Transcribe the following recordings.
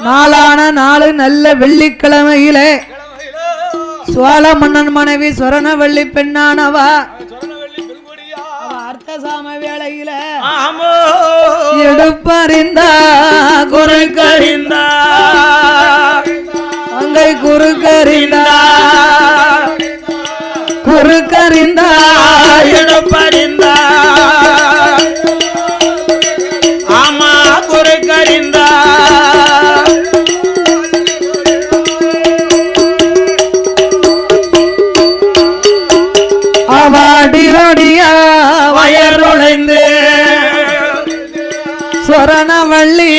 நாளான நாளு நல்ல வெள்ளிக்கிழமையிலே சோழ மன்னன் மனைவி சொரணவள்ளி பெண்ணானவா அர்த்தசாம வேளையில எடுப்பறிந்தா குறுக்கறிந்தா அங்கை குறுக்கறிந்தா குறுக்கறிந்தா எடுப்பறிந்தா ஆமா குறுக்கறிந்தா அவாடிரோடியா வயருளைந்து சொரணவள்ளி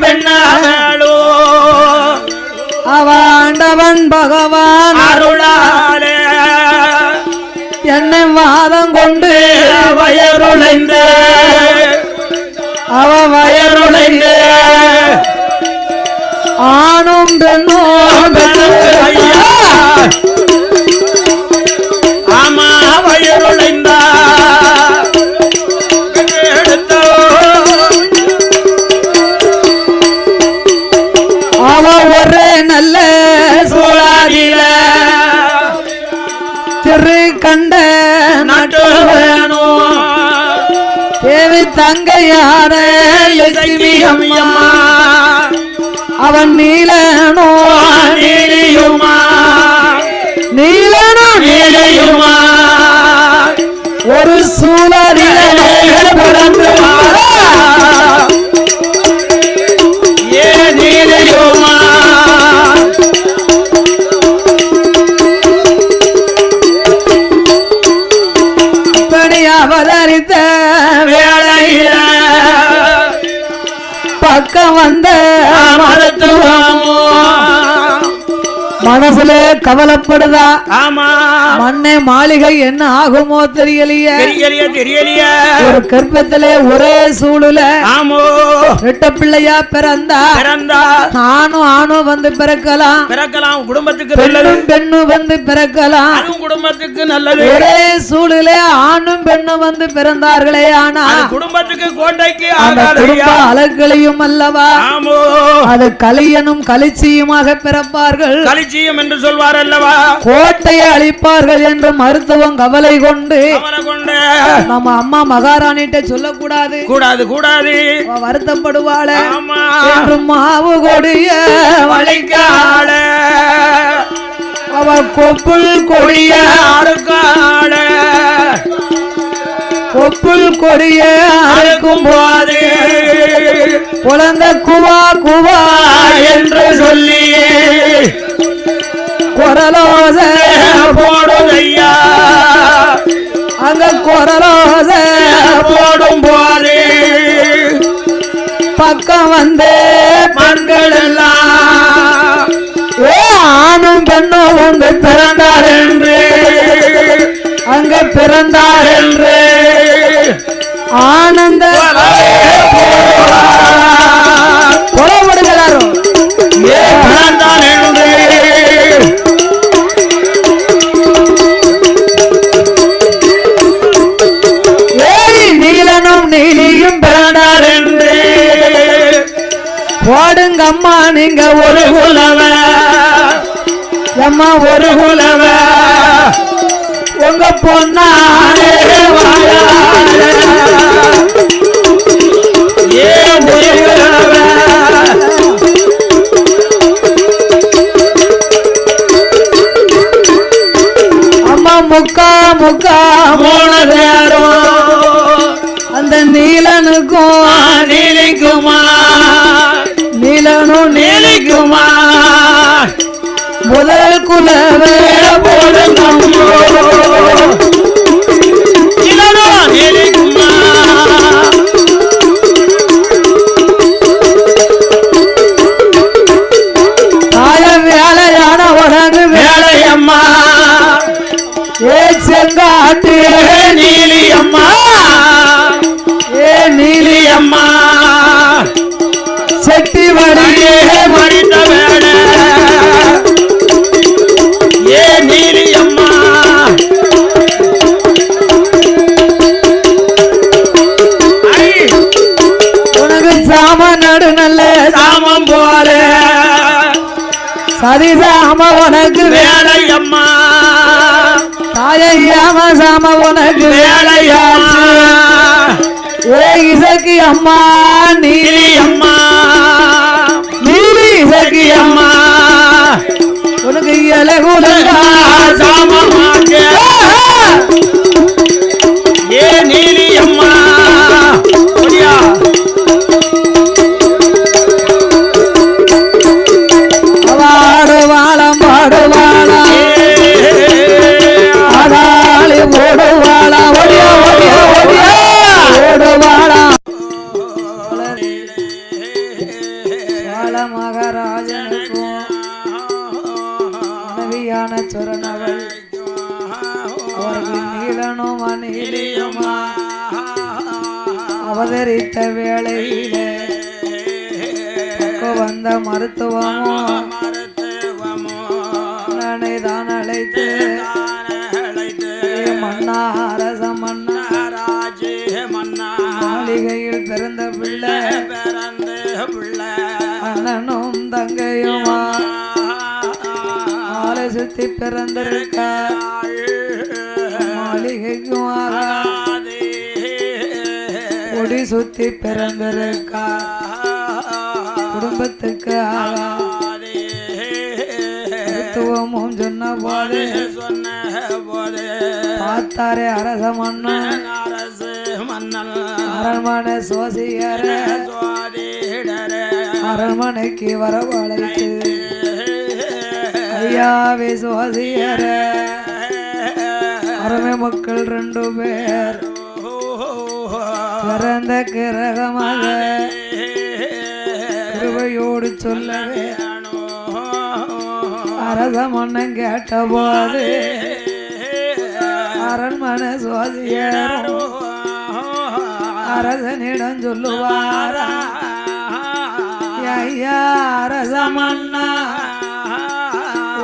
பெண்ணாளோ அவாண்டவன் பகவான் அருளாலே என்னை வாதம் கொண்டு வயருளைந்து அவ வயருளைந்து ஆணும் பெண்ணும் ஆமா வயருளைந்தா அவ ஒரே நல்ல சூழாதில திரு கண்ட நட்டு வேணும் தேவி தங்கையான லட்சுமி அம்மா அவன் நீலனோ நீலியுமா நீலனோ நீலியுமா ஒரு சூழலில பிறந்து ஏ நீலியுமா இப்படி அவதரித்த வேளையில பக்கம் வந்த மருத்துவமோ மனசுல கவலைப்படுதா ஆமா மண்ணே மாளிகை என்ன ஆகுமோ தெரியலையே தெரியலையே ஒரு கர்ப்பத்திலே ஒரே சூழல ஆமோ ரெட்ட பிள்ளையா பிறந்தா ஆணும் வந்து பிறக்கலாம் குடும்பத்துக்கு பெண்ணும் வந்து பிறக்கலாம் குடும்பத்துக்கு நல்லது ஒரே சூழலே ஆணும் பெண்ணும் வந்து பிறந்தார்களே ஆனா குடும்பத்துக்கு கோட்டைக்கு குடும்ப அலங்களையும் அல்லவா அது கலியனும் கலிச்சியுமாக பிறப்பார்கள் கலிச்சியம் என்று சொல்வார் அல்லவா கோட்டையை அழிப்பார்கள் என்று மருத்துவம் கவலை கொண்டு நம்ம அம்மா மகாராணிட்ட சொல்லக்கூடாது கூடாது வருத்தப்படுவாள என்று மாவு கொடிய வளைக்கால அவ கொப்புள் கொடிய அறுக்கால கொப்புள் கொடிய அறுக்கும் போது குழந்தை குவா குவா என்று சொல்லி குரலோச போடுதையா அங்க குரலோச போடும் போது பக்கம் வந்து மண்கள் எல்லாம் ஆணும் பெண்ணும் வந்து பிறந்தார் என்று அங்க பிறந்தார் என்று ஆனந்த புறப்படுகிறாரோ பிறந்தான் என்று நீலனும் நீலியும் பிறந்தார் என்று போடுங்க அம்மா நீங்க ஒரு குலவ அம்மா ஒரு குலவ உங்க பொண்ணானே ஏ குலவ அம்மா முக்கா மூணு பேரும் அந்த நீலனுக்கும் நீலிக்குமா நீலனும் நீலிக்குமா முதல் குலவே நீலிக்குமா தாய வேலையான உடனே வேலையம்மா ஏ செங்காட்டு நீலியம்மா ஏ நீலியம்மா செட்டி வடியே மடித்த வேலை ஏ நீலி சதிசாம உனக்கு வேலை அம்மா தாயாம சாம உனக்கு வேலையாச்சு இசக்கி அம்மா நீலி அம்மா நீலி இசக்கி அம்மா உனக்கு இலகுலங்கா சாமமாக ஏ நீலி அம்மா பாடுவாளம் பாடுவாளா அதாளி ஓடுவாளா ஒடியா ஒடியா ஒடியா ஓடுவாளா மகாராஜனுக்கும் மனைவியான சுரணவள் அவர்கள் நீலனும் அநீலியுமா அவதரித்த வேளையிலே வந்த மருத்துவமோ நானே தான் அழைத்து மன்னா அரச மன்னா மாளிகையில் பிறந்த பிள்ளை அண்ணனும் தங்கையுமா ஆளை சுத்தி பிறந்திருக்க மாளிகைக்கும் கொடி சுத்தி பிறந்திருக்கா குடும்பத்துக்கு மருத்துவமும் சொன்ன போது பார்த்தாரே அரச மன்னன் அரண்மனை சோசியர அரண்மனைக்கு வரவழைத்து ஐயாவே சோசியர அருமை மக்கள் 2 பேர் பிறந்த கிரகமாக கிருபையோடு சொல்லவே அரச மன்னன் கேட்ட போது அரண்மனை சோதியரும் அரசனிடம் சொல்லுவாரா ஐயா அரச மன்னா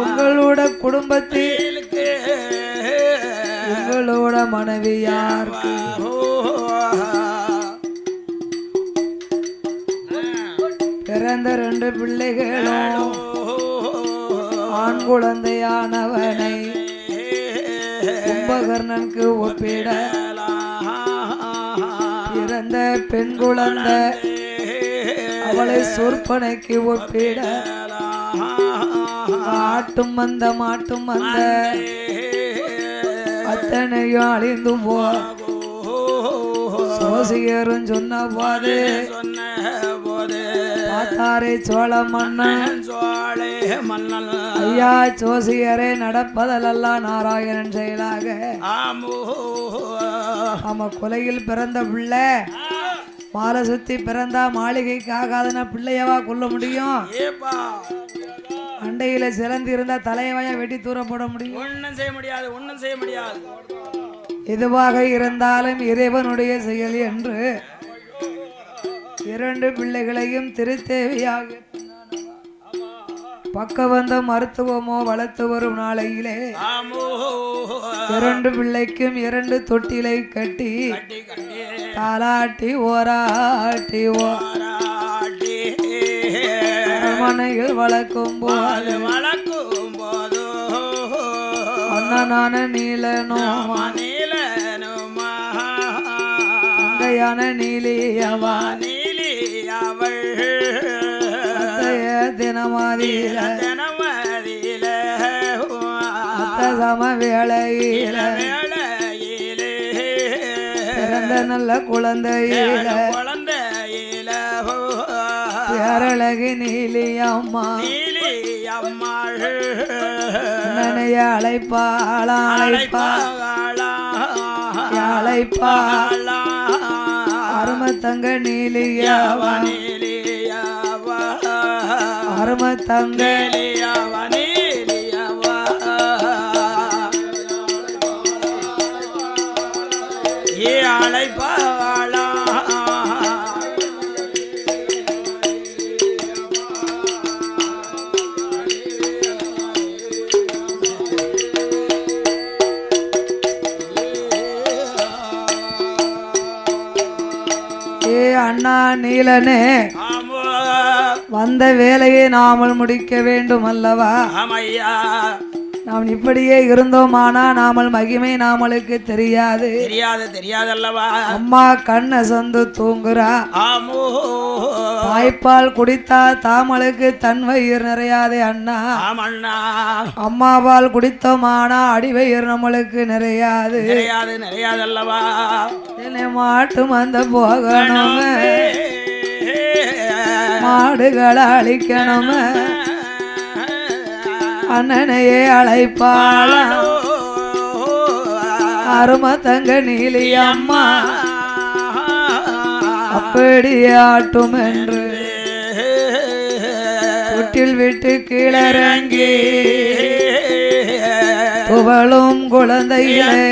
உங்களோட குடும்பத்தில் உங்களோட மனைவி யாருக்கு பிறந்த 2 பிள்ளைகளும் ஆண் குழந்தையானவனை கும்பகர்ணனுக்கு ஒப்பிட பிறந்த பெண் குழந்தை அவளை சொற்பனைக்கு ஒப்பிட ஆட்டும் வந்த மாட்டும் வந்த அத்தனையும் அழிந்து போ சோசியரும் சொன்ன போது பார்த்தாரே சோழ மன்னன் ஐயா சோசியரே நடப்பதெல்லாம் நாராயணன் செயலாக ஆமா கொலையில் பிறந்த பிள்ளை மாலை சுத்தி பிறந்தா மாளிகைக்கு ஆகாதன பிள்ளையவா கொல்ல முடியும் அண்டையில சிறந்து இருந்தா தலையவாயா வெட்டி தூர போட முடியும் ஒண்ணும் செய்ய முடியாது ஒண்ணும் செய்ய முடியாது எதுவாக இருந்தாலும் இறைவனுடைய செயல் என்று 2 பிள்ளைகளையும் திருத்தேவியாக பக்கவந்த மருத்துவமோ வளர்த்து வரும் நாளையிலே 2 பிள்ளைக்கும் 2 தொட்டிலை கட்டி தாலாட்டி ஓராட்டி மனையில் வளர்க்கும் போது அண்ணனான நீலனுமா தங்கையான நீலியவா தினமாதியில சம வேளையில பிறந்த நல்ல குழந்தையில பேரழகி நீலியம்மா நனைய அழைப்பாளா அழைப்பா அரும தங்க நீலியவா அரும தங்க ஏ அழைப்பாளா அண்ணா நீலனே அந்த வேலையை நாமல் முடிக்க வேண்டும் அல்லவா? ஆமையா, நாம் இப்படியே இருந்தோமானா நாமல் மகிமை நாமளுக்கு தெரியாது. தெரியாதல்லவா? அம்மா கண்ணை சொந்து தூங்குறா. ஆமோ, தாய்ப்பால் குடித்தா தாமளுக்கு தன் வயிறு நிறையாதே அண்ணா. ஆமண்ணா, அம்மா பால் குடித்தோமானா அடிவயிறு நம்மளுக்கு நிறையாது. நிறையாதல்லவா? என்னை மாட்டு மந்த போகணும், மாடுகளை அழிக்கணும், அண்ணனையே அழைப்பாளா அரும தங்க நீலி அம்மா அப்படி ஆட்டும் என்று தொட்டில் விட்டு கீழறங்கி புகழும் குழந்தைகளே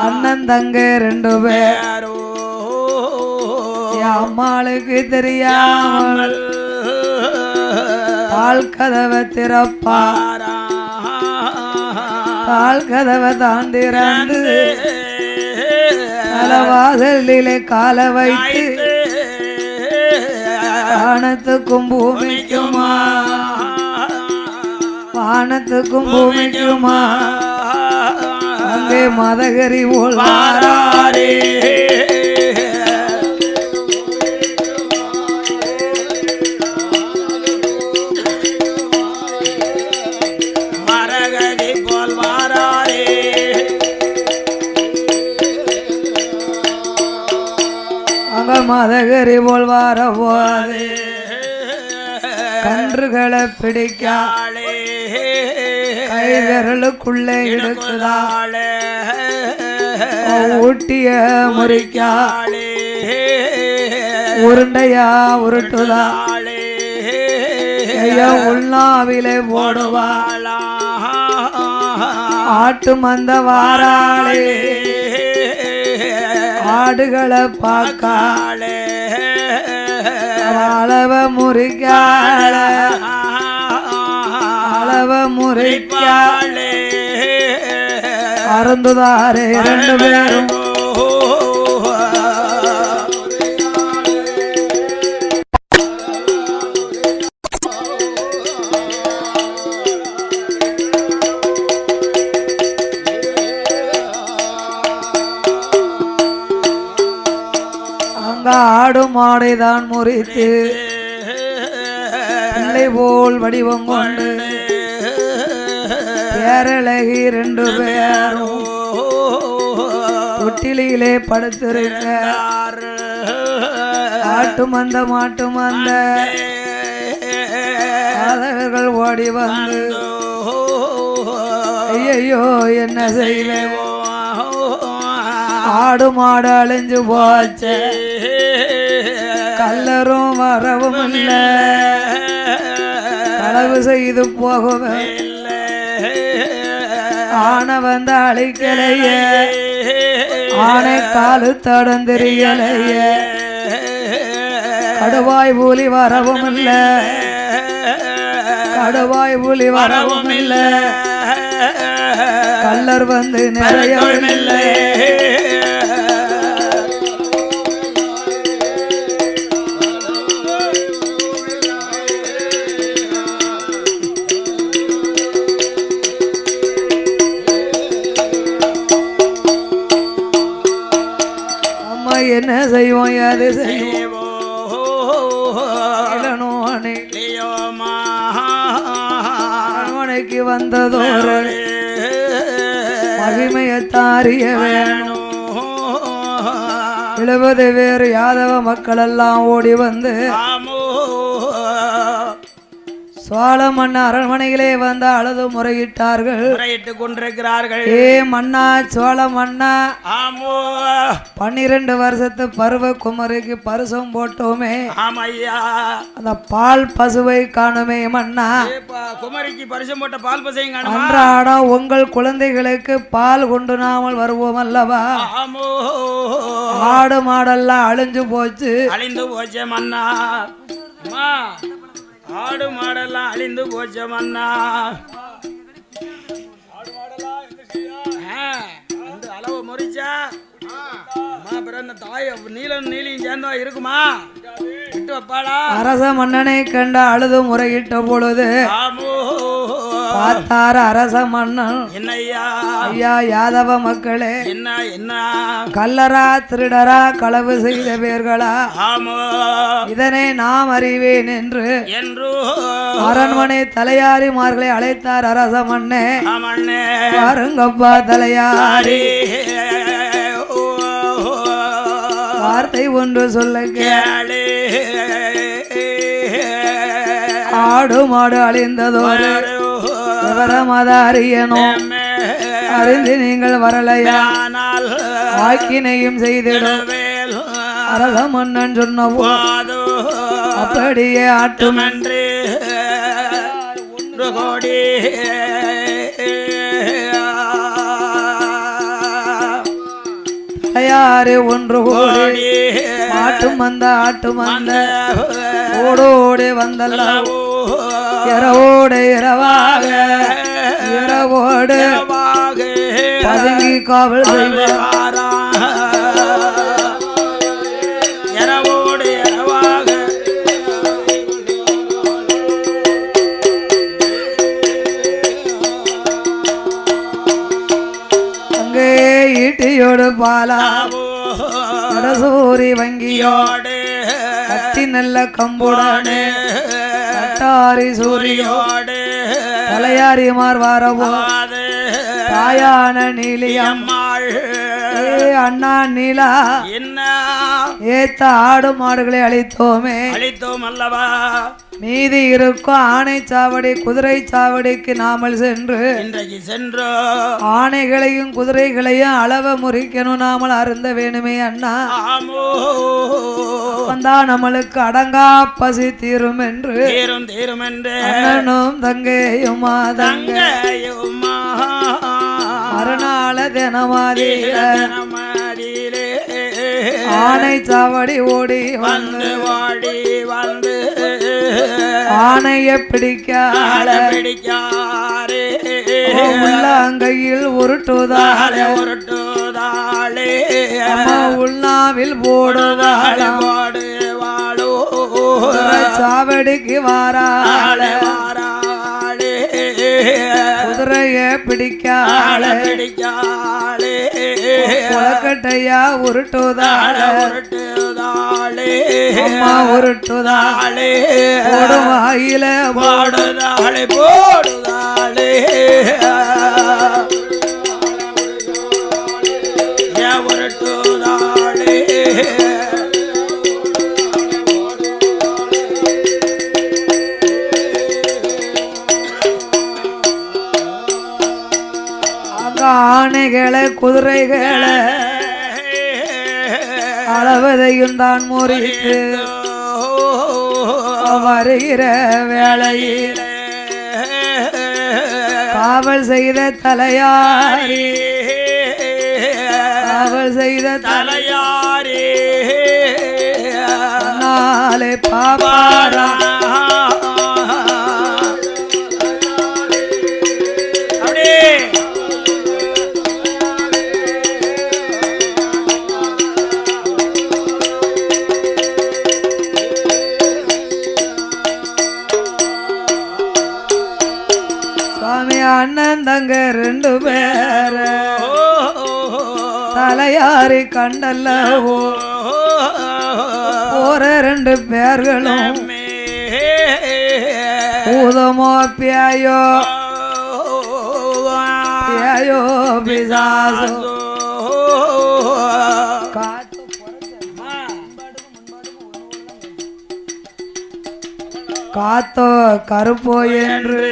அண்ணன் தங்க 2 பேர் அம்மாளுக்கு தெரியாமல் பால் கதவை திறப்பார். பால் கதவை தாண்டிறந்து வாசலிலே கால வைத்து வானத்துக்கும் பூமிக்குமா, வானத்துக்கும் பூமிக்குமா அங்கே மதகரி போல் வாராரே. மதகரி போல் வார போது கன்றுகளை பிடிக்காளே, கை விரலுக்குள்ளே இடுக்குதாளே, ஊட்டிய முறிக்காளே, உருண்டையா உருட்டுதாளே, உள்நாவிலே போடுவாளா, ஆட்டு மந்த வாராளே, ஆடுகளை பார்க்காளே, அளவ முறிக்காள, அளவ முறிக்காளே, அருந்துதாரே 2 பேரும் ஆடு மாடைதான் முறித்து பிள்ளை போல் வடிவம் கொண்டு பேரழகி 2 பேரும் தொட்டிலே படுத்திருக்க ஆட்டு மந்த மாட்டு மந்த அவர்கள் ஓடி வந்து ஐயோ என்ன செய்வேன், ஆடு மாடு அழிஞ்சு போச்சு, கல்லரும் வரவும் இல்லை, களவு செய்து போகவே ஆனை வந்து அழிக்கலையே, ஆனை காலு தடந்தெரியலையே, கடுவாய் புலி வரவும் இல்லை, கடுவாய் புலி வரவும் இல்லை, கல்லர் வந்து நிறையவும் இல்லை. அம்மா என்ன செய்வோம், அது செய்வோம் அரண்மனைக்கு வந்ததோரு மகிமையை தாரிய வேணும். 70 பேர் யாதவ மக்கள் எல்லாம் ஓடி வந்து சோழ மன்ன அரண்மனையிலே வந்து அழுது முறையிட்டார்கள், முறையிட்டுக் கொண்டிருக்கிறார்கள். ஏ மன்னா, சோழ மன்னா, 12 வருஷத்து பருவ குமரிக்கு பரிசம் போட்டோமே, அந்த பால் பசுவை காணுமே மன்னா, குமரிக்கு பரிசம் போட்ட பால் பசுவையும் காணுமா, அன்றாட உங்கள் குழந்தைகளுக்கு பால் கொண்டு நாமல் வருவோம் அல்லவா, ஆடு மாடெல்லாம் அழிஞ்சு போச்சு, அழிந்து போச்சே மன்னா, ஆடு மாடெல்லாம் அழிந்து போச்ச மன்னா, அளவு முறிச்சா பிறந்த தாய் நீலும் நீலியும் சேர்ந்தா இருக்குமா, விட்டு வைப்பாளா அரச மன்னனை கண்ட அழுது முறையிட்ட பொழுது ஆமோ பார்த்தார அரச மன்னன் என்னையா ஐயா யாதவ மக்களே என்ன என்ன கல்லரா திருடரா களவு செய்த பேர்களா ஆமோ இதனை நாம் அறிவேன் என்று என்று அரண்மனை தலையாரிமார்களை அழைத்தார் அரச மன்னே ஆமண்ணே பாருங்கப்பா தலையாரி வார்த்தை ஒன்று சொல்ல கேளு ஆடு மாடு அழிந்ததோடு விவரமத அறியணும் அறிந்து நீங்கள் வரலையா வாக்கினையும் செய்திடும் அரச மன்னன் சொன்னவோ அப்படியே ஆட்டுமென்று கோடி தலையாறு ஒன்று கோடி ஆட்டும் வந்த ஓடோடு வந்தல்லவோ இரவோடு இரவாக இரவோடு பதுங்கி காவல் செய்வார் இரவோடு இரவாக அங்கே ஈட்டியோடு பாலா சூரி வங்கியோடு கட்டி நல்ல கம்புடனே கட்டாரி சூரியோடு தலையாரிமார் வாரவோ தாயான நீலியம்மாள் அண்ணா நீலா என்ன ஏத்த ஆடு மாடுகளை அழித்தோமே அழித்தோம் அல்லவா மீதி இருக்கும் ஆணை சாவடி குதிரை சாவடிக்கு நாமல் சென்று இன்றைக்கு சென்றோ ஆணைகளையும் குதிரைகளையும் அளவ முறிக்கணும் நாமல் அருந்த வேணுமே அண்ணா ஆமோ வந்தா நம்மளுக்கு அடங்கா பசி தீரும் என்று தீரும் தீரும் என்று அண்ணனும் தங்கையுமா தங்கையுமா மறுநாள தினமாதியில மதியிலே ஆணை சாவடி ஓடி வந்து வாடி வந்து ஆணைய பிடிக்கால பிடிக்காரே உள்ளங்கையில் உருட்டுதாளே உருட்டுதாளே உள்நாவில் போடுதாள வாடு வாடோ சாவடிக்கு வாராளே வாராளே குதிரைய பிடிக்கால பிடிக்காளே கொலக்கட்டையா உருட்டுதாள உருட்டுதாளே அம்மா உருட்டுதாளே வாயில போடுதாளே போடுதாளே உருட்டுதாளே ஆணைகளை குதிரைகளை அளவதையும் தான் முறித்து வருகிற வேளையில் காவல் செய்த தலையாரி காவல் செய்த தலையாரே நாளை பாபாரா அண்ணன் தங்க ரெண்டு பேர தலையாரி கண்டல்லவோ போற ரெண்டு பேர்களும் பூதமோ பியாயோ பியாயோ பிசாசோ காத்தோ கருப்போ என்று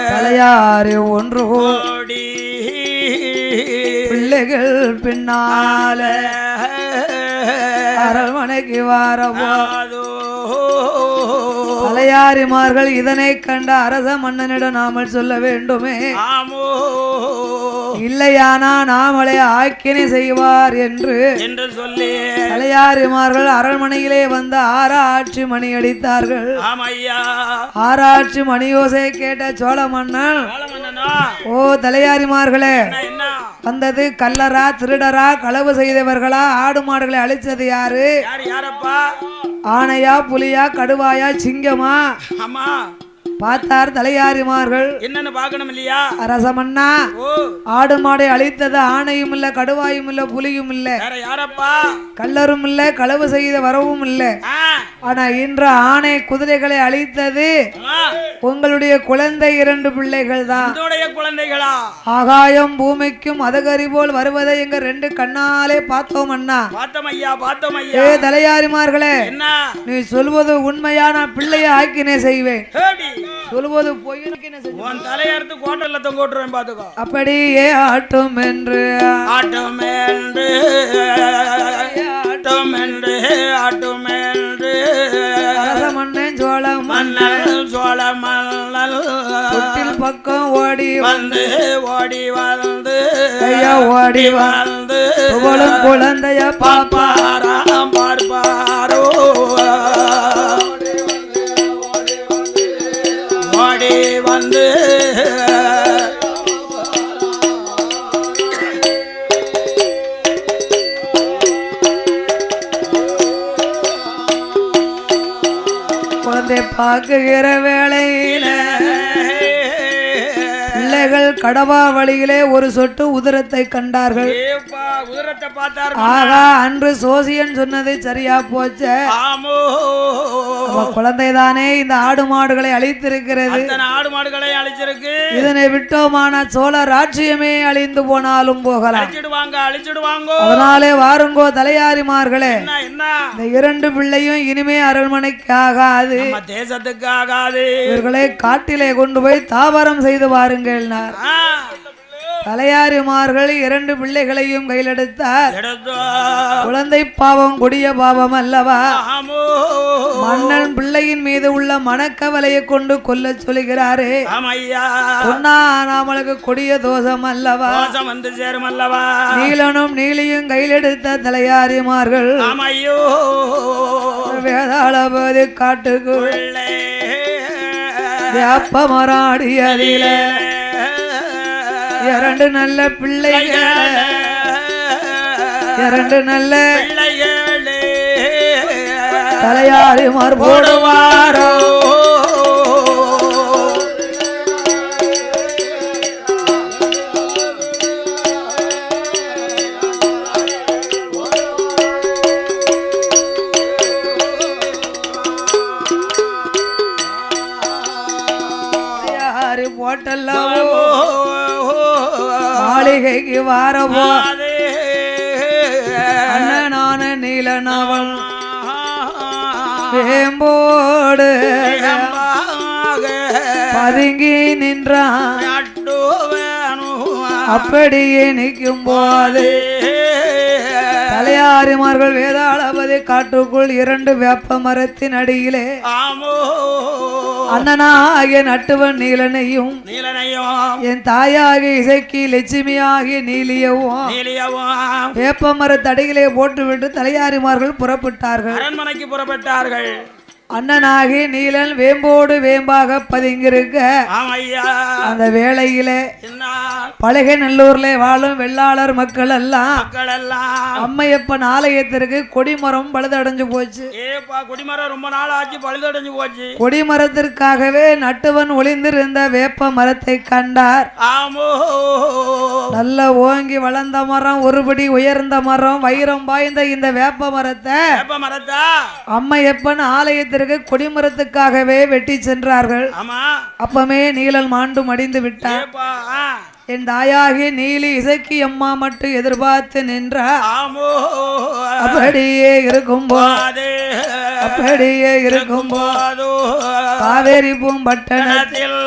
தலையாறு ஒன்று கோடி பிள்ளைகள் பின்னால அரண்மனைக்கு வாரவோ தலையாரிமார்கள் இதனை கண்ட அரச மன்னனிடம் நாமல் சொல்ல வேண்டுமே இல்லையானா நாமளே ஆக்கினை செய்வார் என்று சொல்லி தலையாரிமார்கள் அரண்மனையிலே வந்து ஆராய்ச்சி மணி அடித்தார்கள் ஆராய்ச்சி மணியோசை கேட்ட சோழ மன்னன் ஓ தலையாரிமார்களே, என்ன என்ன வந்தது கல்லரா, திருடரா, களவு செய்தவர்களா? ஆடு மாடுகளை அழிச்சது யாரு? யாரப்பா? ஆனையா, புலியா, கடுவாயா, சிங்கமா? ஆமா, பார்த்தார் தலையாரிமார்கள். என்னன்னு பாக்கணும் இல்லையா? அரசமன்னா, ஓ, ஆடு மாடை அழித்தது ஆணையும் இல்ல, கடுவாயும் இல்ல, புலியும் இல்ல, வேற யாரப்பா? கல்லரும் இல்ல, களவு செய்த வரவும் இல்ல. ஆ, ஆனா இன்று ஆணை குதிரைகளை அழித்தது ஆ, உங்களுடைய குழந்தை 2 பிள்ளைகள் தான். இதோடைய குழந்தைகளா? ஆகாயம் பூமிக்கும் அதகரி போல் வருவதை எங்க 2 கண்ணாலே பார்த்தோம் அண்ணா. பார்த்தோம் ஐயா, பார்த்தோம் ஏ ஐயா. தலையாரிமார்களே, என்ன? நீ சொல்வது உண்மையா? நான் பிள்ளைய ஆக்கினே செய்வேன். ஹேடி, சொல்வது பொய்யனுக்கினே செய்வேன். உன் தலையறுத்து கோட்டல்ல தொங்க விட்டுருவேன் பாத்துக்கோ. அப்படியே ஆட்டும் என்று ஆட்டும் என்று, ஆட்டும் என்று, ஆட்டும் என்று, அரசமன்னன் சோழம் மன்னல் சோழ மன்னல் தொட்டில் பக்கம் ஓடி வந்து ஓடி வந்து ஐயா ஓடி வந்து புகழும் குழந்தைய பாப்பா பாப்பாராம் பார்ப்பாரோ ஓடி வந்து குழந்தை பார்க்குகிற வேளையில பிள்ளைகள் கடவா வழியிலே ஒரு சொட்டு உதிரத்தை கண்டார்கள். ஏப்பா, உதிரத்தை பார்த்தார். ஆகா, அன்று சோசியன் சொன்னது சரியா போச்சே. ஆமோ, குழந்தைதானே இந்த ஆடு மாடுகளை அழித்திருக்கிறது. அத்தனை ஆடு மாடுகளை அழிச்சிருக்கு. இதனை விட்டோமான சோழ ராஜ்யமே அழிந்து போனாலும் போகலாம். அழிச்சிடுவாங்க, அழிச்சிடுவாங்க. அதனாலே வாருங்கோ தலையாரிமார்களே, என்ன என்ன? இந்த 2 பிள்ளையும் இனிமே அரண்மனைக்கு ஆகாது. நம்ம தேசத்துக்கு ஆகாது. இவர்களை காட்டிலே கொண்டு போய் தாவரம் செய்து வாருங்கள். ஆ, தலையாரிமார்கள் 2 பிள்ளைகளையும் கையிலெடுத்தார். எடுத்தோ. குழந்தை பாவம் கொடிய பாவம் அல்லவா? ஆமோ, மன்னன் பிள்ளையின் மீது உள்ள மனக்கவலையை கொண்டு கொல்ல சொல்கிறாரே. ஆமையா, சொன்னா நம்மளுக்கு கொடிய தோஷம் அல்லவா? மோசம் வந்து சேரும் அல்லவா? நீலனும் நீலியும் கையிலெடுத்த தலையாரிமார்கள் ஆமையோ, வேதாளபதி காட்டுக்கு உள்ளே வேப்பமராடியதில 2 நல்ல பிள்ளைகள், 2 நல்ல பிள்ளைகளே தலையாரிமார் போடுவாரோ. போட்டல்லவோ மாளிகைக்கு வாரவோ அண்ணனான நீலனவன் வேம்போடு பதுங்கி நின்றான். அப்படியே நிற்கும் போது தலையாரிமார்கள் வேதாளபதி காட்டுக்குள் 2 வேப்ப மரத்தின் அடியிலே அண்ணனாகிய நட்டுவன் நீலனையும் என் தாயாகிய இசைக்கு லட்சுமியாகிய நீலியவும் வேப்ப மரத்தடியிலே போட்டுவிட்டு தலையாரிமார்கள் புறப்பட்டார்கள். அரண்மனைக்கு புறப்பட்டார்கள். அண்ணனாகி நீலன் வேம்போடு வேம்பாக பதுங்கிருக்க அந்த வேளையிலே பலகை நல்லூர்ல வாழும் வெள்ளாளர் மக்கள் எல்லாம் அம்மையப்பன் ஆலயத்திற்கு கொடிமரம் பழுதடைஞ்சு போச்சு. கொடிமரம் ரொம்ப நாள் ஆச்சு, பழுதடைஞ்சு போச்சு. கொடிமரத்திற்காகவே நட்டுவன் ஒளிந்திருந்த வேப்ப மரத்தை கண்டார். நல்ல ஓங்கி வளர்ந்த மரம், ஒருபடி உயர்ந்த மரம், வைரம் பாய்ந்த இந்த வேப்ப மரத்தை அம்மையப்பன் ஆலயத்திற்கு கொடிமரத்துக்காகவே வெட்டி சென்றார்கள். அப்பமே நீலன் மாண்டு மடிந்து விட்டார். என் தாயாகிய நீலி இசைக்கு அம்மா மட்டும் எதிர்பார்த்து நின்றார். அப்படியே இருக்கும்போது காவேரி பூம்பட்டணத்தில்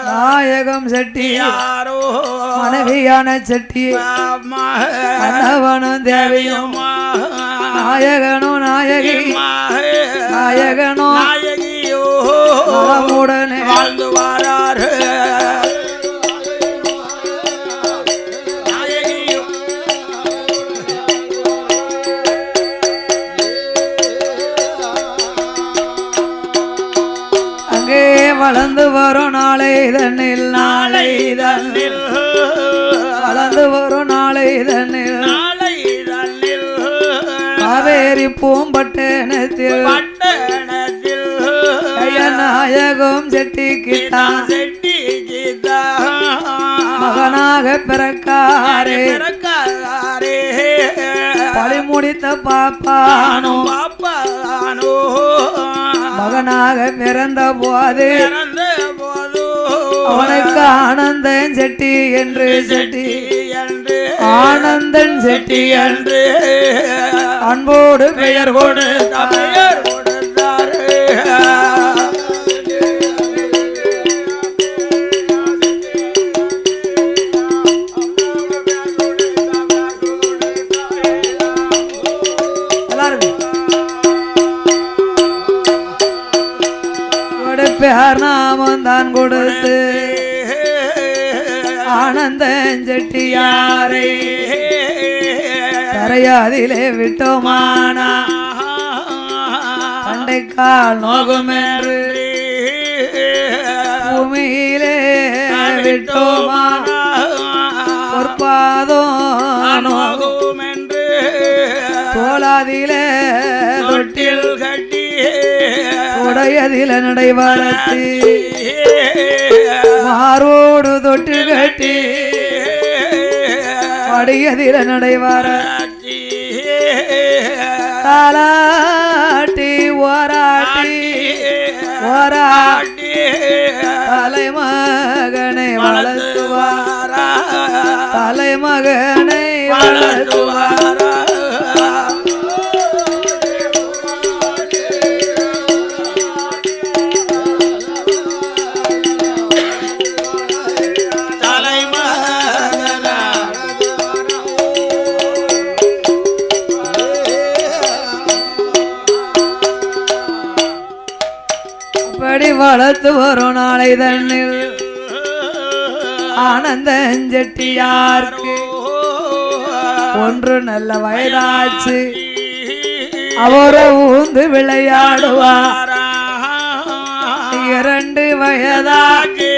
நாயகம் செட்டி மனைவியான செட்டி மன்னவனும் தேவியும் நாயகனும் நாயகி நாயகனும் உடனே வாழ்ந்து வாராரு. அங்கே வளர்ந்த வளர்ந்து வரும் நாளை தண்ணில் நாளை தன்னில் வளர்ந்து வரும் நாளை தண்ணில் நாளை தன்னில் காவேரி பூம்பட்டணத்தில் பட்டணத்தில் நாயகம் செட்டிக்கிட்டான் செட்டி கீதா மகனாக பிறக்காரே பிறக்காரே பழி முடித்த பாப்பானோ பாப்பானோ மகனாக பிறந்த போது பிறந்த போது அவனுக்கு ஆனந்தன் செட்டி என்று செட்டி என்று ஆனந்தன் செட்டி என்று அன்போடு பெயர் கொடுத்த பெயர் கொடுத்தாரு பேர் நாமம் தான் கொடுத்து ஆனந்தன் செட்டியாரை கரையாதிலே விட்டோமானா பண்டைக்கால் நோகும் என்று பூமியிலே விட்டோமா பொற்பாதம் நோகும் என்று தோளாதிலே தொட்டில் கட்டி உடையதில நடைவரத்தி மாரோடு தொட்டு கட்டி படியதில நடைவர தாலாட்டி ஓராட்டி ஓராட்டி தலைமகனை வளர்த்துவார தலைமகனை வளர்த்துவார வளர்த்து வரும் நாளை தண்ணில் ஆனந்தன் செட்டியாருக்கு ஒன்று நல்ல வயதாச்சு அவரை ஊந்து விளையாடுவார் இரண்டு வயதாச்சு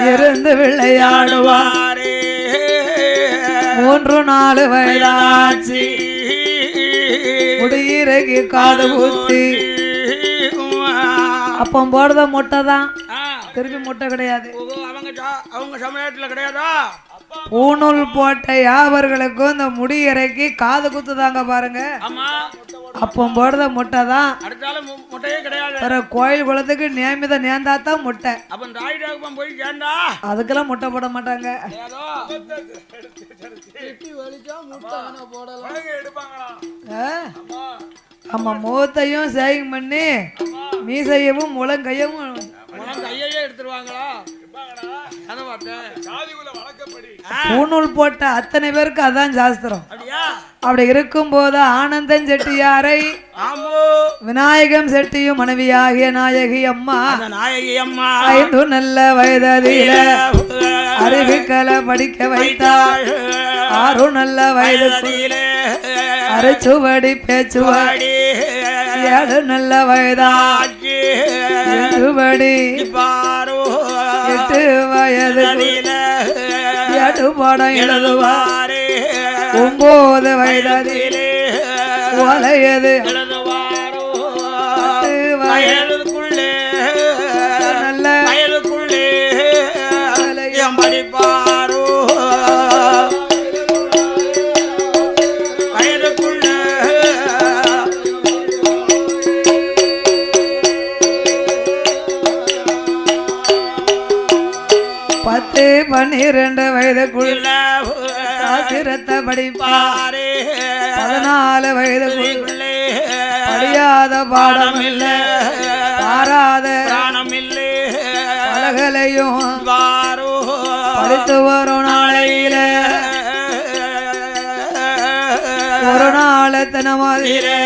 இருந்து விளையாடுவார் மூன்று நாலு வயதாச்சு முடியிறகி காது ஊத்தி அப்போ போடுற முட்டை தான் திருப்பி முட்டை கிடையாது அவங்க சமயத்துல கிடையாதா பூணூல் போட்ட யாவர்களுக்கும் இந்த முடி இறக்கி காது குத்துதாங்க பாருங்க அப்போ போடுற முட்டை தான் முட்டையே கிடையாது வேற கோயில் குளத்துக்கு நியமித நேர்ந்தாத்தான் முட்டை போய் சேர்ந்தா அதுக்கெல்லாம் முட்டை போட மாட்டாங்க ஆமா முகத்தையும் சேவிங் பண்ணி மீசையவும் முழங்கையவும் கையையே எடுத்துருவாங்களா பூணூல் போட்ட அத்தனை பேருக்கு அதான் சாஸ்திரம் அப்படி இருக்கும் போது ஆனந்தன் செட்டியாரை விநாயகம் செட்டியும் மனைவியாகிய நாயகி அம்மா ஐந்து நல்ல வயதில அறிவிக்கலை படிக்க வைத்தாள் 6 நல்ல வயதில அரைச்சுவடி பேச்சுவடி 7 நல்ல வயதாச்சு எட்டுபடி 8 வயதில 8 படம் எழுதுவார் 9 வயதிலே வளையது வயதுக்குள்ளே நல்ல வயதுக்குள்ளே படிப்பாரோ வயதுக்குள்ளே 10 12 வயதுக்குள்ள சாஸ்திரத்தை படிப்பாரே 14 வயதுக்குள்ளே படியாத பாடம் இல்லை பாராத பிராணம் இல்லை பலகலையும் படித்து வரும் நாளையில ஒரு நாள் தினமதிலே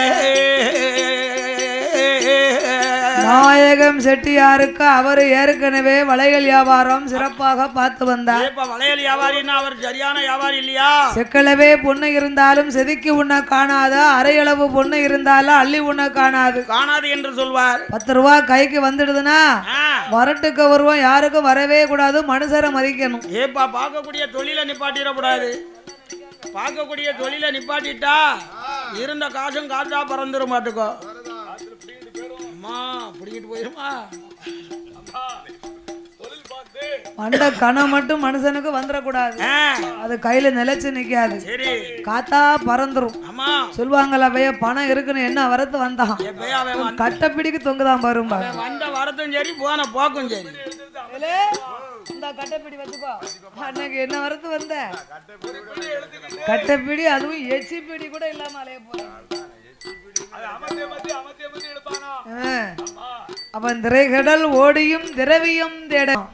நாயகம் செட்டியாருக்கு அவர் ஏற்கனவே வளையல் வியாபாரம் சிறப்பாக பார்த்து வந்தார். வளையல் வியாபாரின்னா அவர் சரியான வியாபாரி இல்லையா? செக்களவே பொண்ணு இருந்தாலும் செதுக்கி உண்ண காணாத, அரையளவு பொண்ணு இருந்தாலும் அள்ளி உண்ண காணாது என்று சொல்வார். 10 ரூபா கைக்கு வந்துடுதுன்னா வரட்டுக்கு வருவோம், யாருக்கும் வரவே கூடாது, மனுஷரை மதிக்கணும். ஏப்பா பார்க்கக்கூடிய தொழிலை நிப்பாட்டிடக்கூடாது. பார்க்கக்கூடிய தொழிலை நிப்பாட்டிட்டா இருந்த காசும் காற்றா பறந்துட மாட்டுக்கோ. அம்மா பிடிக்கிட்டு போயிருமா? மண்ட கணம் மட்டும் மனுஷனுக்கு வந்துடக்கூடாது, அது கையில நிலைச்சு நிக்காது, காத்தா பறந்துரும். சொல்லுவாங்கல்ல பைய பணம் இருக்குன்னு என்ன வரத்து வந்தான் கட்டப்பிடிக்கு தொங்குதான் வரும். வந்த வரத்தும் சரி போன போக்கும் சரி. இந்த கட்டப்பிடி வச்சுக்கோ. அன்னைக்கு என்ன வரத்து வந்த கட்டப்பிடி, அதுவும் எச்சிப்பிடி கூட இல்லாம அலைய போற. அப்ப திரைகடல் ஓடியும் திரவியம் தேடும்.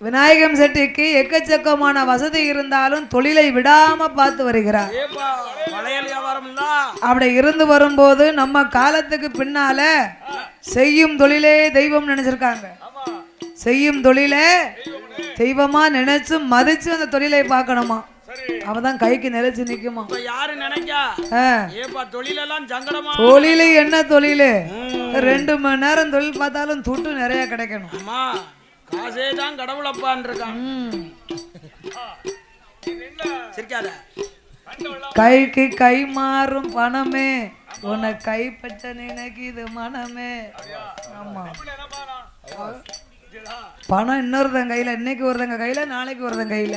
விநாயகம் செட்டிக்கு எக்கச்சக்கமான வசதி இருந்தாலும் தொழிலை விடாம பார்த்து வருகிறார். அப்படி இருந்து வரும்போது நம்ம காலத்துக்கு பின்னால செய்யும் தொழிலே தெய்வம் நினைச்சிருக்காங்க. செய்யும் தொழிலே தெய்வமா நினைச்சு மதிச்சு அந்த தொழிலை பார்க்கணுமா, அவதான் கைக்கு நிலைச்சு நிக்குமா. தொழிலு என்ன தொழிலு, 2 மணி நேரம் தொழில் பார்த்தாலும் துட்டு நிறைய கிடைக்கணும். காசேதான் கடவுளப்பான் இருக்கான். கைக்கு கை மாறும் பணமே உன்னை கைப்பற்ற நினைக்குது மனமே. ஆமா, பணம் இன்னொருத்தங்க கையில, இன்னைக்கு ஒருத்தங்க கையில, நாளைக்கு ஒருத்தங்க கையில.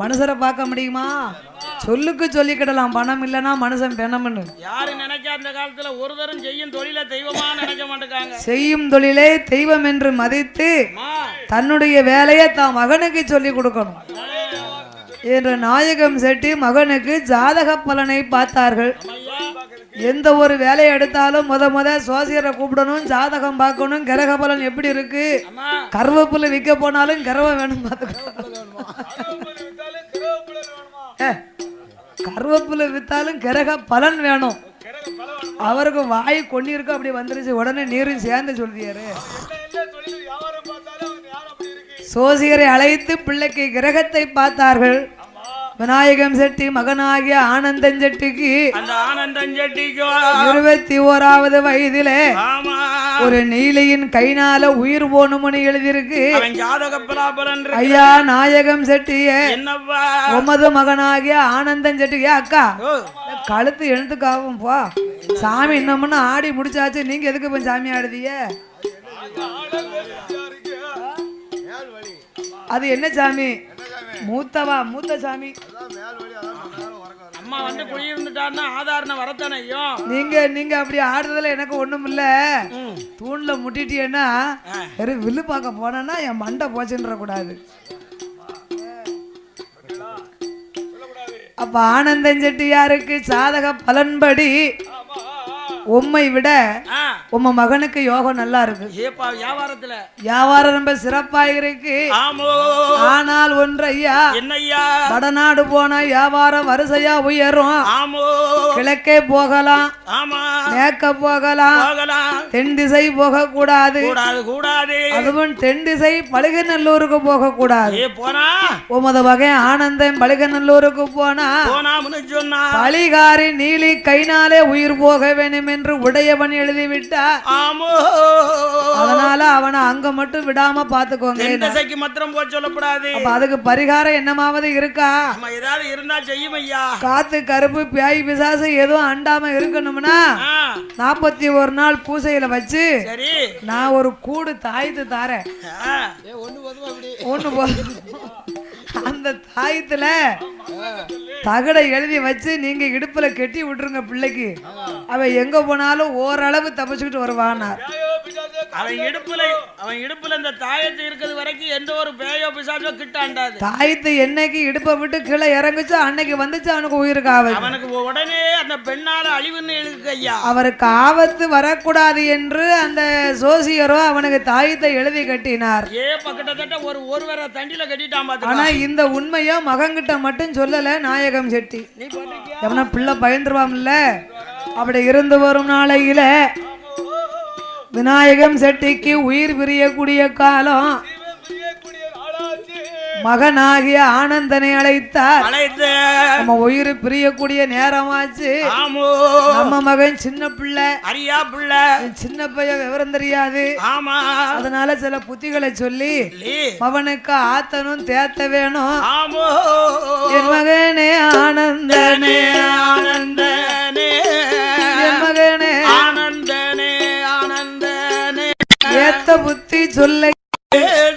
மனுஷரை பார்க்க முடியுமா? சொல்லுக்கு சொல்லிக்கிடலாம், பணம் இல்லைன்னா மனுஷன் பெணம்னு. யாரு நினைக்க அந்த காலத்துல ஒரு தரம் செய்யும் தொழிலை தெய்வமா நினைக்க மாட்டாங்க. செய்யும் தொழிலை தெய்வம் என்று மதித்து தன்னுடைய வேலையை தான் மகனுக்கு சொல்லி கொடுக்கணும் என்ற நாயகம் செட்டி மகனுக்கு ஜாதக பலனை பார்த்தார்கள். எந்த ஒரு வேலையை எடுத்தாலும் முத சோசியரை கூப்பிடணும், ஜாதகம் பார்க்கணும், கிரக பலன் எப்படி இருக்கு. கருவேப்பிலை விற்க போனாலும் கிரவம் வேணும் கருவேப்பிலை வித்தாலும் கிரக பலன் வேணும். அவருக்கு வாய் கொண்டிருக்கு, அப்படி வந்துருச்சு, உடனே நீரும் சேர்ந்து சொல்லியாரு. சோசியரை அழைத்து பிள்ளைக்கு கிரகத்தை பார்த்தார்கள். விநாயகம் செட்டி மகனாகிய ஆனந்தன் செட்டிக்கு 21வது வயதிலே ஒரு நீலியின் கைனால உயிர் போனும்னு எழுதியிருக்கு. ஐயா நாயகம் செட்டிய உமது மகனாகிய ஆனந்தன் செட்டிக்கு அக்கா கழுத்து எழுத்துக்காவும் போ, சாமி இன்னமுன்னு ஆடி முடிச்சாச்சு, நீங்க எதுக்கு இப்ப சாமி ஆடுதிய? அது என்ன சாமி? மூத்த சாமி. அம்மா வந்து குழி இருந்துட்டாருன்னா ஆதாரண வரத்தானையும். நீங்க அப்படி ஆடுறதுல எனக்கு ஒண்ணும் இல்ல. தூண்ல முட்டிட்டீன்னா வில்லு பார்க்க போனா என் மண்டை போச்சுன்ற கூடாது. அப்ப ஆனந்தன் செட்டியாருக்கு சாதக பலன்படி உம்மை விட உம்ம மகனுக்கு யோகம் நல்லா இருக்கு. வியாபாரம் ரொம்ப சிறப்பா இருக்கு. ஆனால் ஒன்றையா, வடநாடு போன வியாபாரம் வரிசையா உயரும். கிழக்கே போகலாம், மேற்க போகலாம், தென் திசை போக கூடாது. அதுவும் தென் திசை பழுகநல்லூருக்கு போக கூடாது. உமது வகை ஆனந்தம் பழுகநல்லூருக்கு போனா பழிகாரி நீலி கைனாலே உயிர் போக வேண்டும் என்று உடையவன் எழுதிவிட்டா. அதனால அவனை அங்க மட்டும் விடாம பாத்துக்கோங்க. அதுக்கு பரிகாரம் என்னமாவது இருக்கா? இருந்தா செய்யும் ஐயா. காத்து கருப்பு பியாய் பிசாசு எதுவும் அண்டாம இருக்கணும்னா 41 நாள் பூசையில வச்சு நான் ஒரு கூடு தாய்த்து தாரேன். அந்த தாயத்துல தகடை எழுதி வச்சு நீங்க இடுப்புல கெட்டி விட்டுருங்க பிள்ளைக்கு. அவன் எங்க போனாலும் ஓரளவு தப்பிச்சுக்கிட்டு வருவானார். அவன் இடுப்புல இந்த தாயத்து இருக்கிறது வரைக்கும் எந்த ஒரு பேயோ பிசாசோ கிட்டாண்டாது. தாயத்து என்னைக்கு இடுப்பை விட்டு கீழே இறங்குச்சோ அன்னைக்கு வந்துச்சு அவனுக்கு உயிருக்கு ஆபத்து. அவனுக்கு உடனே அந்த பெண்ணால அழிவுன்னு எழுதுக்கு ஐயா. அவருக்கு ஆபத்து வரக்கூடாது என்று அந்த சோசியரோ அவனுக்கு தாயத்தை எழுதி கட்டினார். கிட்டத்தட்ட ஒருவரை தண்டில கட்டிட்டான். ஆனா இந்த உண்மையோ மகன்கிட்ட மட்டும் சொல்லல நாயகம் செட்டி. எவனா பிள்ளை பயந்துருவான்ல. அப்படி இருந்து வரும் நாளையில விநாயகம் செட்டிக்கு உயிர் பிரியக்கூடிய காலம் மகனாகிய ஆனந்தனை அழைத்தார். நம்ம உயிர் பிரியக்கூடிய நேரமாச்சு. நம்ம மகன் சின்ன பிள்ளை, அரியா பிள்ளை, சின்ன பையன், விவரம் தெரியாது. அதனால சில புத்திகளை சொல்லி மகனுக்கு ஆத்தனும் தேத்த வேணும். என் மகனே ஆனந்தனே ஆனந்தனே, என் மகனே ஆனந்தனே ஆனந்தனே, ஏத்த புத்தி சொல்ல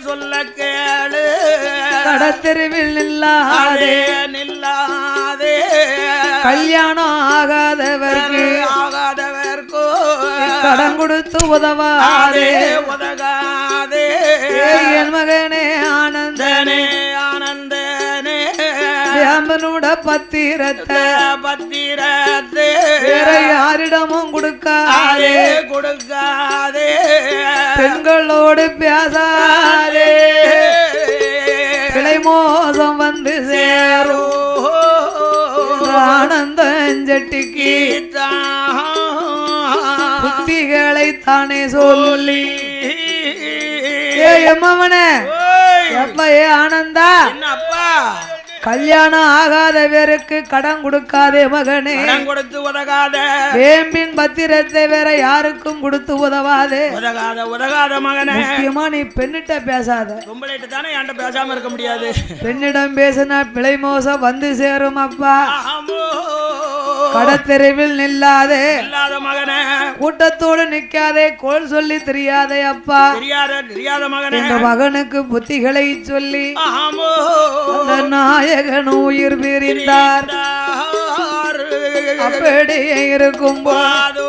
சொல்ல கேளு. கடத்தெருவில் நில்லாதே நில்லாதே, கல்யாணம் ஆகாதவர்க்கு கடன் கொடுத்து உதவாதே உதகாதே. என் மகனே ஆனந்தனே ஆனந்தனே, வேம்பனோட பத்திரத்தை பத்திரத்தை வேற யாரிடமும் கொடுக்காதே கொடுக்காதே. பெண்களோடு பேசாதே, கிளை மோசம் வந்து சேரும். ஆனந்தஞ்சட்டிக்கு புத்திகளை தானே சொல்லி ஏமவனே எப்ப ஆனந்தா கல்யாணம் ஆகாத பேருக்கு கடன் கொடுக்காதே மகனே, கொடுத்து உதகாத. வேம்பின் பத்திரத்தை வேற யாருக்கும் கொடுத்து உதவாதே உதகாத உதகாத மகனே. முக்கியமா நீ பெண்ணிட்ட பேசாத. பொம்பளைட்ட தானே என்கிட்ட பேசாம இருக்க முடியாது. பெண்ணிடம் பேசினா பிழை மோசம் வந்து சேரும் அப்பா. கடத்தெருவில் நில்லாதே இல்லாத மகனே, கூட்டத்தோடு நிக்காதே, கோல் சொல்லி தெரியாதே அப்பா. தெரியாத மகனே, இந்த மகனுக்கு புத்திகளை சொல்லி நாயகன் உயிர் பிரிந்தார். அப்படியே இருக்கும் போது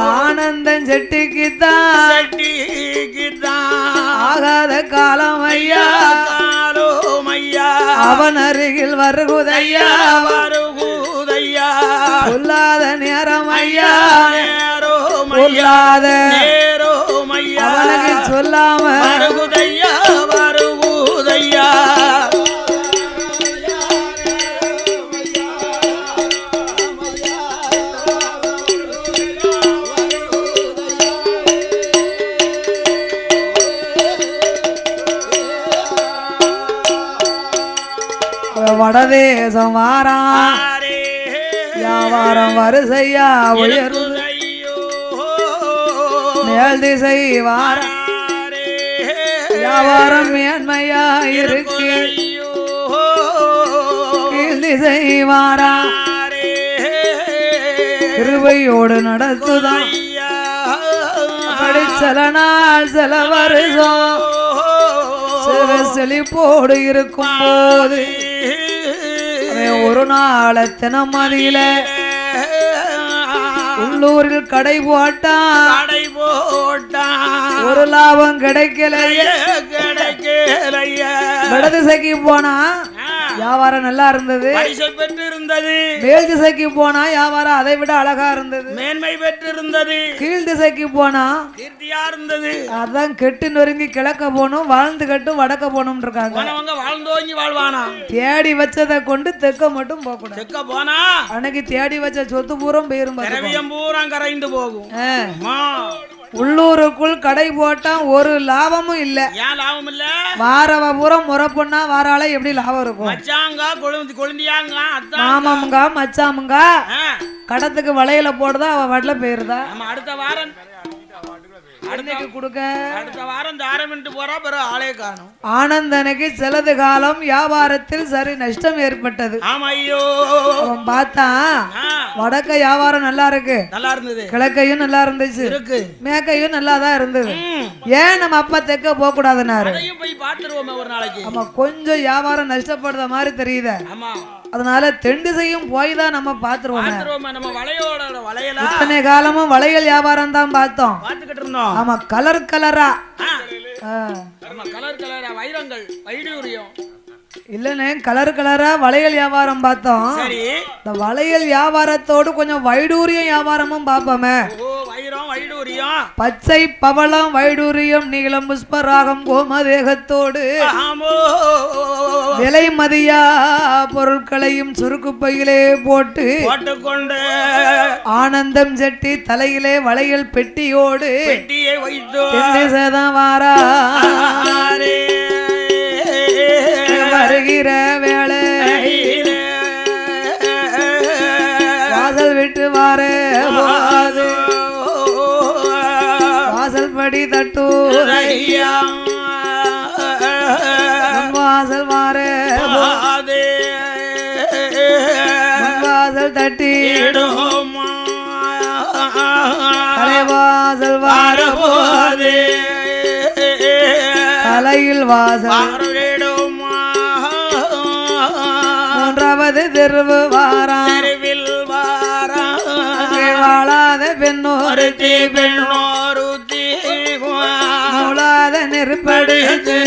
ஆனந்தன் செட்டிக்குத்தான் ஆகாத காலம் ஐயா. அவன் அருகில் வருகுதையா வருகுதையா, சொல்லாத நேரம் ஐயா சொல்லாத அவனுக்கு சொல்லாம வருகுதையா வருகுதையா. வடதேசம் வாரான் வியாபாரம் வரிசையா உயர் மேல் திசை வாரம் வியாபாரம் மேன்மையா இருக்கு. கீழ் திசை வாரா கிருபையோடு நடத்துதான். அப்படி சில நாள் சில வருஷம் செழிப்போடு இருக்கும் போது ஒரு நாள் தினமதியில உள்ளூரில் கடை போட்டான். ஒரு லாபம் கிடைக்கலையே. வடதிசைக்கு போனா வியாபாரம் நல்லா இருந்தது, மேல் திசைக்கு போனா வியாபாரம் அதை விட அழகா இருந்தது, மேன்மை பெற்று இருந்தது. கீழ் திசைக்கு போனா கீர்த்தியா இருந்தது. அதான் கெட்டு நொறுங்கி கிழக்க போகணும், வாழ்ந்து கட்டும் வடக்க போகணும் இருக்காங்க. வாழ்ந்தோங்கி வாழ்வானா, தேடி வச்சதை கொண்டு தெக்க மட்டும் போக கூடாது. தெக்க போனா அன்னைக்கு தேடி வச்ச சொத்து பூரம் போயிரும், பூரம் கரைந்து போகும். உள்ளூருக்குள் கடை போட்டா ஒரு லாபமும் இல்ல. ஏன் லாபம் இல்ல? வாரவ பூரம் முறை பொண்ணா வாரால எப்படி லாபம் இருக்கும்? மச்சாங்க கொழுந்தியாங்க மாமாமுங்க மச்சாமுங்க கடத்துக்கு வளையல போடுதா அவ வடல போயிருதா. அடுத்த வாரம் அடுத்த வாரம் தாரமிட்டு போறா பிறகு ஆளே காணும். ஆனந்தனுக்கு சிலது காலம் வியாபாரத்தில் சரி நஷ்டம் ஏற்பட்டது. அவன் பார்த்தான் வடக்க வியாபாரம் நல்லா இருக்கு, நல்லா இருந்தது, கிழக்கையும் நல்லா இருந்துச்சு, மேற்கையும் நல்லா தான் இருந்தது. ஏன் நம்ம அப்பா தெக்க போக கூடாதுன்னாரு. ஆமா, கொஞ்சம் வியாபாரம் நஷ்டப்படுற மாதிரி தெரியுது. அதனால தென் திசையும் போய் தான் நம்ம பாத்துருவோம். இத்தனை காலமும் வளையல் வியாபாரம் தான் பார்த்தோம். ஆமா, கலர் கலரா வைரங்கள் வைடூரியம் இல்லன்னு கலர் கலரா வளையல் வியாபாரம் பார்த்தோம். இந்த வளையல் வியாபாரத்தோடு கொஞ்சம் வைடூரியம் வியாபாரமும் பார்ப்போமே. வைடூரியம் பச்சை பவளம் வைடூரியம் நீளம் புஷ்பராகம் கோமதேகத்தோடு விலை மதியா பொருட்களையும் சுருக்கு பையிலே போட்டுக்கொண்டு ஆனந்தம் செட்டி தலையிலே வளையல் பெட்டியோடு பெட்டியை வைத்து வாரா வருகிற வேளை வாசல் விட்டு வாரே வாசல் படி தட்டு வாசல் வாரே வாசல் தட்டி வாசல் வார போதே தலையில் வாசல் மூன்றாவது தெருவு வாராவில் வாழாத பெண்ணோருத்தி மூளாத நெருப்படுத்து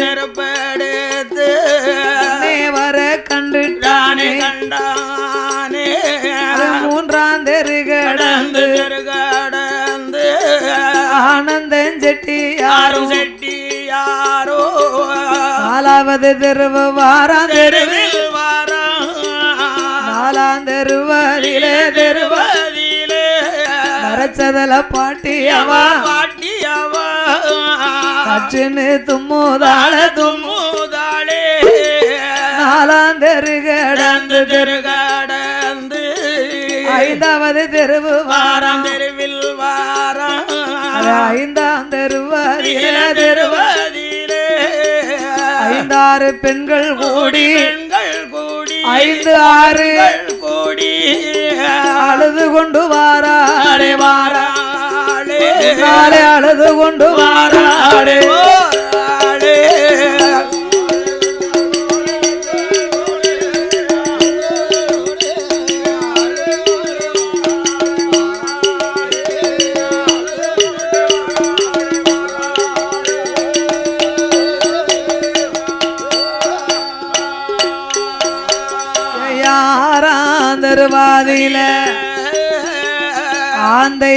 வர கண்டுட்டானே மூன்றாம் தெரு கடந்து ஆனந்தன் செட்டி யாரோ நாலாவது தெருவு வாராம் தெருவில் நாலாம் தெருவதிலே நரச்சதல பாட்டியவா கச்சுன்னு தும்முதாளே நாலாம் தெரு கடந்து ஐந்தாவது தெருவு வாராம் தெருவில் ஐந்தாம் தெருவதிலே ஐந்தாறு பெண்கள் கூடி 5 6 கூடி அழுது கொண்டு வாராளே அழுது கொண்டு வாராளே தருவாதில ஆந்தை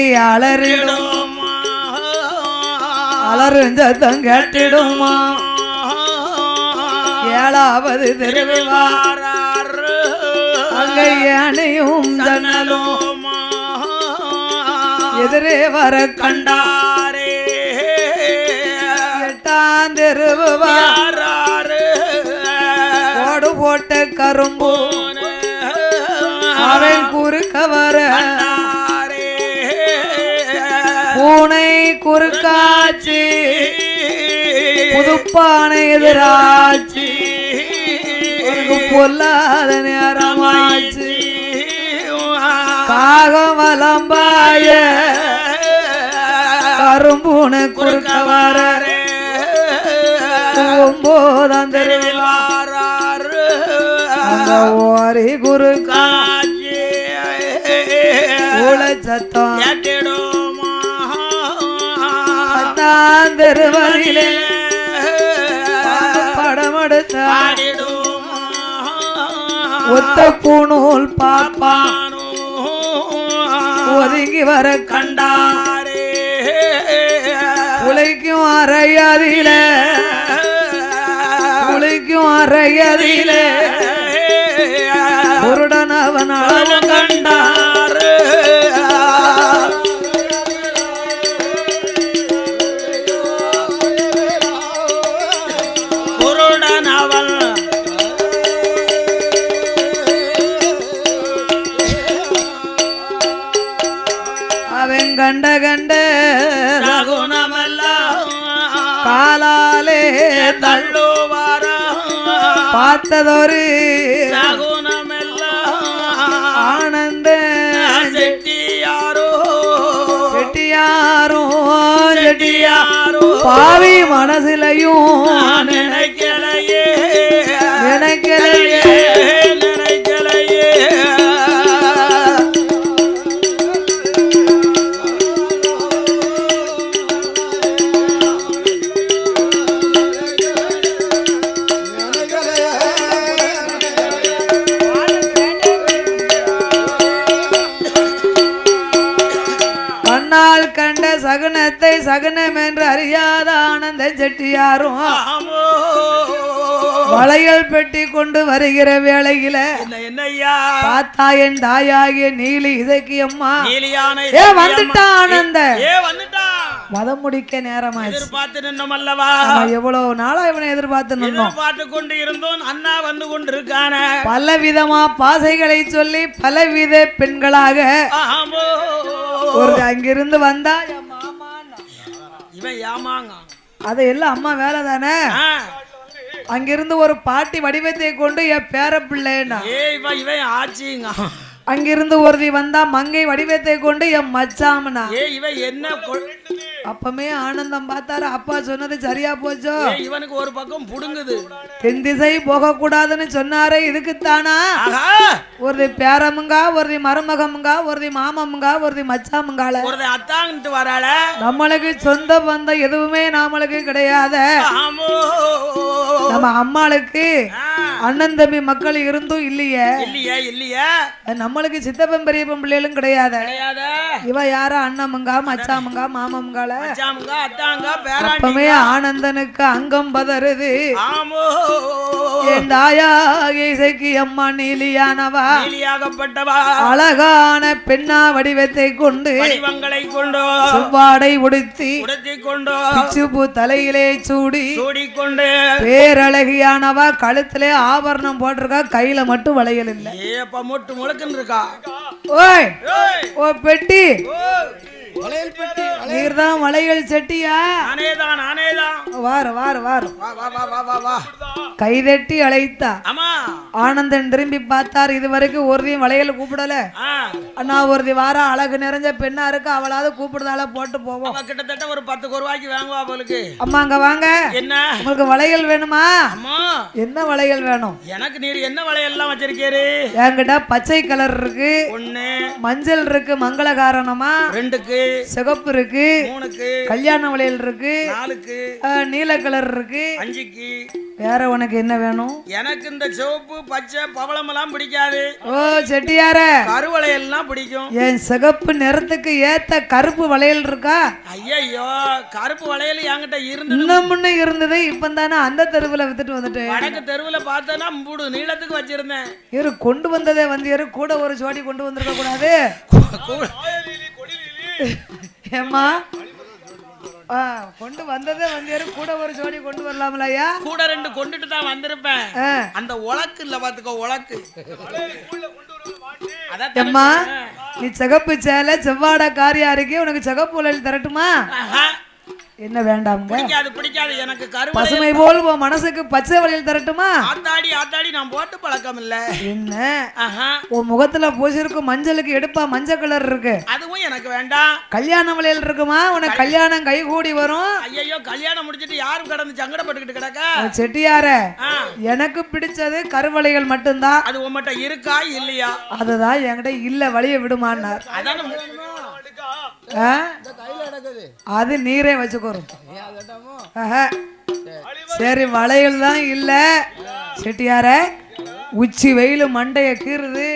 அலரும் சத்தம் கேட்டிடுமா ஏழாவது தெருவில் அங்கை அணையும் ஜன்னலும் எதிரே வர கண்டாரே எட்டாம் தெருவு ஓடு போட்ட கரும்பு அவன் குறுக்க வர பூனை குறுக்காச்சு புதுப்பானை எதிராச்சு பொல்லாத நேரமாச்சு காகமலம்பாய கரும்பூனை குறுக்க வர 9ஆம் தெருவில் ஓரி குரு காட்சி சத்தம் தெருவரிலே படமெடுத்த ஒத்த பூணூல் பாப்பான் ஒதுங்கி வர கண்டாரே உழைக்கும் அறையதிலே குருடன் அவன் அளவு கண்டார் குருடன் அவன் அவன் கண்ட சகுனமெல்லாம் காலாலே தள்ளுவார பார்த்ததொரு ஆனந்த செட்டியாரோ பாவி மனசிலையும் நினைக்கலையே கண்ட சகுனத்தை சகுனம் என்று அறியாத ஆனந்த செட்டியாரும் வளையல் பெட்டி கொண்டு வருகிற வேளையில பார்த்தா என் தாயாகிய நீலி இசைக்கு அம்மா வந்துட்டா ஆனந்த மதம் முடிக்க நேரமா எதிர்பார்த்து நின்னோம் அல்லவா? எவ்வளவு நாளா இவனை எதிர்பார்த்து கொண்டு இருந்தோம். அண்ணா வந்து கொண்டிருக்கான பல விதமா பாசைகளை சொல்லி பலவித பெண்களாக ஒரு அங்கிருந்து வந்தா இவன் ஏமாங்க அதையெல்லாம் அம்மா வேலை தானே. அங்கிருந்து ஒரு பாட்டி வடிவத்தை கொண்டு என் பேர பிள்ளைன்னா இவன் ஆச்சுங்க. அங்கிருந்து ஒருத்தி வந்தா மங்கை வடிவத்தை கொண்டு என் மச்சாமனா. இவன் என்ன அப்பமே ஆனந்தம் பார்த்தாரு. அப்பா சொன்னது சரியா போச்சோ? இவனுக்கு ஒரு பக்கம் புடுங்குது. தென் திசை போக கூடாதுன்னு சொன்னாரே இதுக்குத்தானா? ஒரு பேரமுங்கா, ஒரு மருமகமுங்கா, ஒரு மாமமுங்கா, ஒரு மச்சாமுங்கால ஒரு அத்தாங்கிட்டு வராள. நம்மளுக்கு சொந்த பந்தம் எதுவுமே நம்மளுக்கு கிடையாது. நம்ம அம்மாளுக்கு அண்ணன் தம்பி மக்கள் இருந்தும் இல்லையே. நம்மளுக்கு சித்தப்பன் பெரியப்பன் பிள்ளைகளும் கிடையாது. இவ யார அண்ணமுங்கா மச்சாமுங்கா மாமமுங்கால. அப்பமே ஆனந்தனுக்கு அங்கம் பதறுது. என் தாயாகிய இசைக்கு அம்மா நீலியானவா அழகான பெண்ணா வடிவத்தை கொண்டு செவ்வாடை உடுத்தி பிச்சுப்பூ தலையிலே சூடி பேரழகியானவா கழுத்திலே ஆபரணம் போட்டிருக்கா. கையில மட்டும் வளையல் இல்ல. ஓய் ஓ பெட்டி நீர்தான் வளையல் செட்டியா? கைதட்டி அழைத்தா. ஆனந்தன் திரும்பி பார்த்தார். இதுவரைக்கும் ஒருதையும் வளையல் கூப்பிடல. அண்ணா ஒருதி வாரா அழகு நிறைஞ்ச பெண்ணா இருக்கு. அவளாவது கூப்பிடுதால போட்டு போவோம். கிட்டத்தட்ட ஒரு 10 ரூபாய்க்கு வாங்குவா அவளுக்கு. அம்மா அங்க வாங்க. என்ன உங்களுக்கு வளையல் வேணுமா? என்ன வளையல் வேணும்? எனக்கு நீர் என்ன வளையல் எல்லாம் வச்சிருக்கீரு? என்கிட்ட பச்சை கலர் இருக்கு, மஞ்சள் இருக்கு மங்களகாரணமா, 2க்கு சிகப்பு இருக்கு, 3க்கு கல்யாண வளையல் இருக்கு, 4க்கு நீல கலர் இருக்கு, 5க்கு வேற உனக்கு என்ன வேணும்? எனக்கு இந்த சிவப்பு பச்சை பவளம் எல்லாம் பிடிக்காது. ஓ செட்டியார கருவளையல் எல்லாம் பிடிக்கும். என் சிகப்பு நிறத்துக்கு ஏத்த கருப்பு வளையல் இருக்கா? ஐயோ கருப்பு வளையல் என்கிட்ட இருந்து முன்ன இருந்தது. இப்ப தானே அந்த தெருவுல வித்துட்டு வந்துட்டேன். வடக்கு தெருவுல பார்த்தனா மூடு நீளத்துக்கு வச்சிருந்தேன். இரு கொண்டு வந்ததே வந்து இரு கூட ஒரு ஜோடி கொண்டு வந்திருக்க கூடாது. ஏம்மா கொண்டு வந்ததே வந்து கூட ஒரு ஜோடி கொண்டு வரலாம்லையா? கூட 2 கொண்டுட்டு தான் வந்திருப்பேன். அந்த உலக்கு இல்ல பாத்துக்கோ உலக்கு. அம்மா நீ சிகப்பு சேலை செவ்வாடை காரியா இருக்கே. உனக்கு சிகப்பு வளையல் தரட்டுமா? என்ன வேண்டாம்? பிடிக்காது எனக்கு. பசுமை போல் உன் மனசுக்கு பச்சை வளையல் தரட்டுமா? ஆத்தாடி நான் போட்டு பழக்கம் இல்ல. என்ன உன் முகத்துல பூசிருக்கும் மஞ்சளுக்கு எடுப்பா மஞ்சள் கலர் இருக்கு. அதுவும் எனக்கு வேண்டாம். கல்யாண வளையல் இருக்குமா? உனக்கு கல்யாணம் கை கூடி வரும். ஐயோ கல்யாணம் முடிச்சிட்டு யாரும் கடந்து சங்கடப்பட்டுக்கிட்டு கிடக்க. செட்டியார எனக்கு பிடிச்சது கருவளைகள் மட்டும்தான். அது உன்கிட்ட இருக்கா இல்லையா? அதுதான் என்கிட்ட இல்ல. வழிய விடுமான்னார். அது நீரே வச்சுக்கோரும். சரி வளையல் தான் இல்ல. செட்டியார உச்சி வெயிலு மண்டைய கீறுது.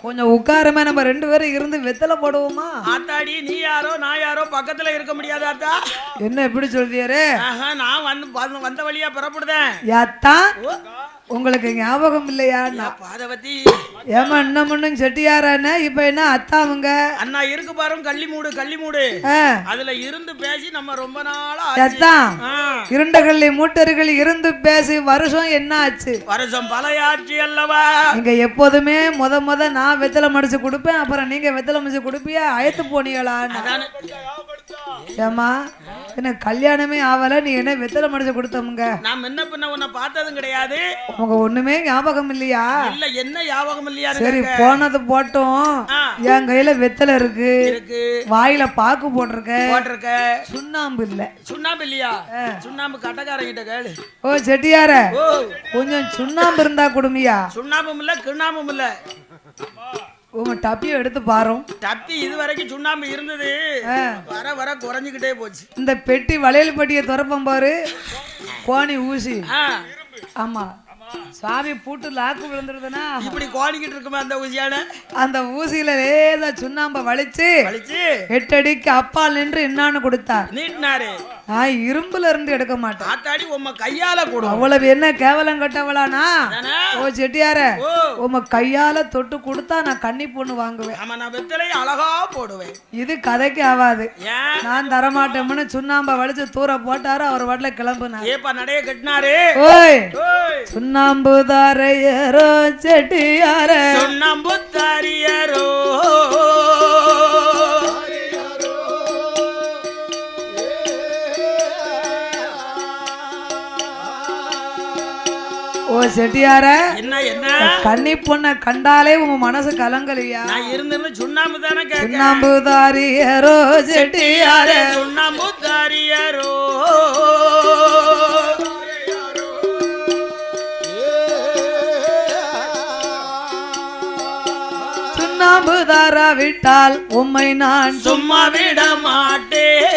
கொஞ்சம் உட்காரமே நம்ம 2 பேரும் இருந்து வெத்தலை போடுவோமா? ஆத்தாடி நீ யாரோ நான் யாரோ பக்கத்துல இருக்க முடியாதாத்தா? என்ன எப்படி சொல்றியாரு? நான் வந்த வழியா புறப்படுதேன். யாத்தா உங்களுக்கு ஞாபகம் இல்லையா? பாதவதி ஏமா இன்னமும் செட்டியாரான இப்ப என்ன அத்தாவுங்க? அண்ணா இருக்கு பாரும் கள்ளி மூடு அதுல இருந்து பேசி நம்ம ரொம்ப நாளா இருண்ட கள்ளி மூட்டர்கள் இருந்து பேசி வருஷம் என்ன ஆச்சு? வருஷம் பழையாட்சி அல்லவா? நீங்க எப்போதுமே முத நான் வெத்தலை மடிச்சு கொடுப்பேன். அப்புறம் நீங்க வெத்தலை மடிச்சு கொடுப்பியா? அயத்து போனீங்களா? ஏமா என்ன கல்யாணமே ஆவல நீ என்ன வெத்தலை மடிச்சு கொடுத்தமுங்க? நான் என்ன பண்ண உன்னை பார்த்ததும் கிடையாது. உங்க ஒண்ணுமே ஞாபகம் இல்லையா? இல்ல என்ன ஞாபகம் இல்லையா? சரி போனது போட்டோம். என் கையில வெத்தலை இருக்கு, வாயில பாக்கு போட்டிருக்க. சுண்ணாம்பு இல்ல. சுண்ணாம்பு இல்லையா? சுண்ணாம்பு கட்டக்காரங்கிட்ட கேளு. ஓ செட்டியார கொஞ்சம் சுண்ணாம்பு இருந்தா கொடுமியா? சுண்ணாம்பும் இல்ல கிண்ணாம்பும் இல்ல. உங்க டப்பியை எடுத்து பாரும். டப்பி இது வரைக்கும் சுண்ணாம்பு இருந்தது, வர வர குறைஞ்சுக்கிட்டே போச்சு. இந்த பெட்டி வளையல் பெட்டியை துறப்பம் பாரு. கோணி ஊசி. ஆமா சுவாமி பூட்டு லாக்கு விழுந்துருதுன்னா இப்படி கோணிக்கிட்டு இருக்குமே அந்த ஊசியான அந்த ஊசியில லேசா சுண்ணாம்ப வலிச்சு 8 அடிக்கு அப்பால் நின்று என்னான்னு கொடுத்தார். நீட்டினாரு. நான் இரும்புல இருந்து எடுக்க மாட்டேன். ஆத்தாடி உம்ம கையால கொடு. அவ்வளவு என்ன கேவலம் கட்டவளானா? ஓ செட்டியார, உம்ம கையால தொட்டு கொடுத்தா நான் கன்னி பொண்ணு வாங்குவேன். ஆமா, நான் வெத்தலையை அழகா போடுவேன். இது கதைக்கு ஆகாது. நான் தரமாட்டேன்னு சுண்ணாம்ப வலிச்சு தூர போட்டாரு. அவர் வாட்டில கிளம்புனாரு. ஏப்பா நடைய கட்டினாரு. ஓய் சுண்ணாம்பு தாரையரோ செட்டியார, சுண்ணாம்பு தாரியரோ ஓ செட்டியார, என்ன என்ன கன்னி பொண்ண கண்டாலே உங்க மனசு கலங்கலையா? நான் இருந்தேன்னு சுண்ணாம்பு தானே கேட்க. சுண்ணாம்பு தாரியரோ செட்டியார, சுண்ணாம்பு தாரியரோ சுண்ணாம்பு தாராவிட்டால் உம்மை நான் சும்மா விட மாட்டேன்.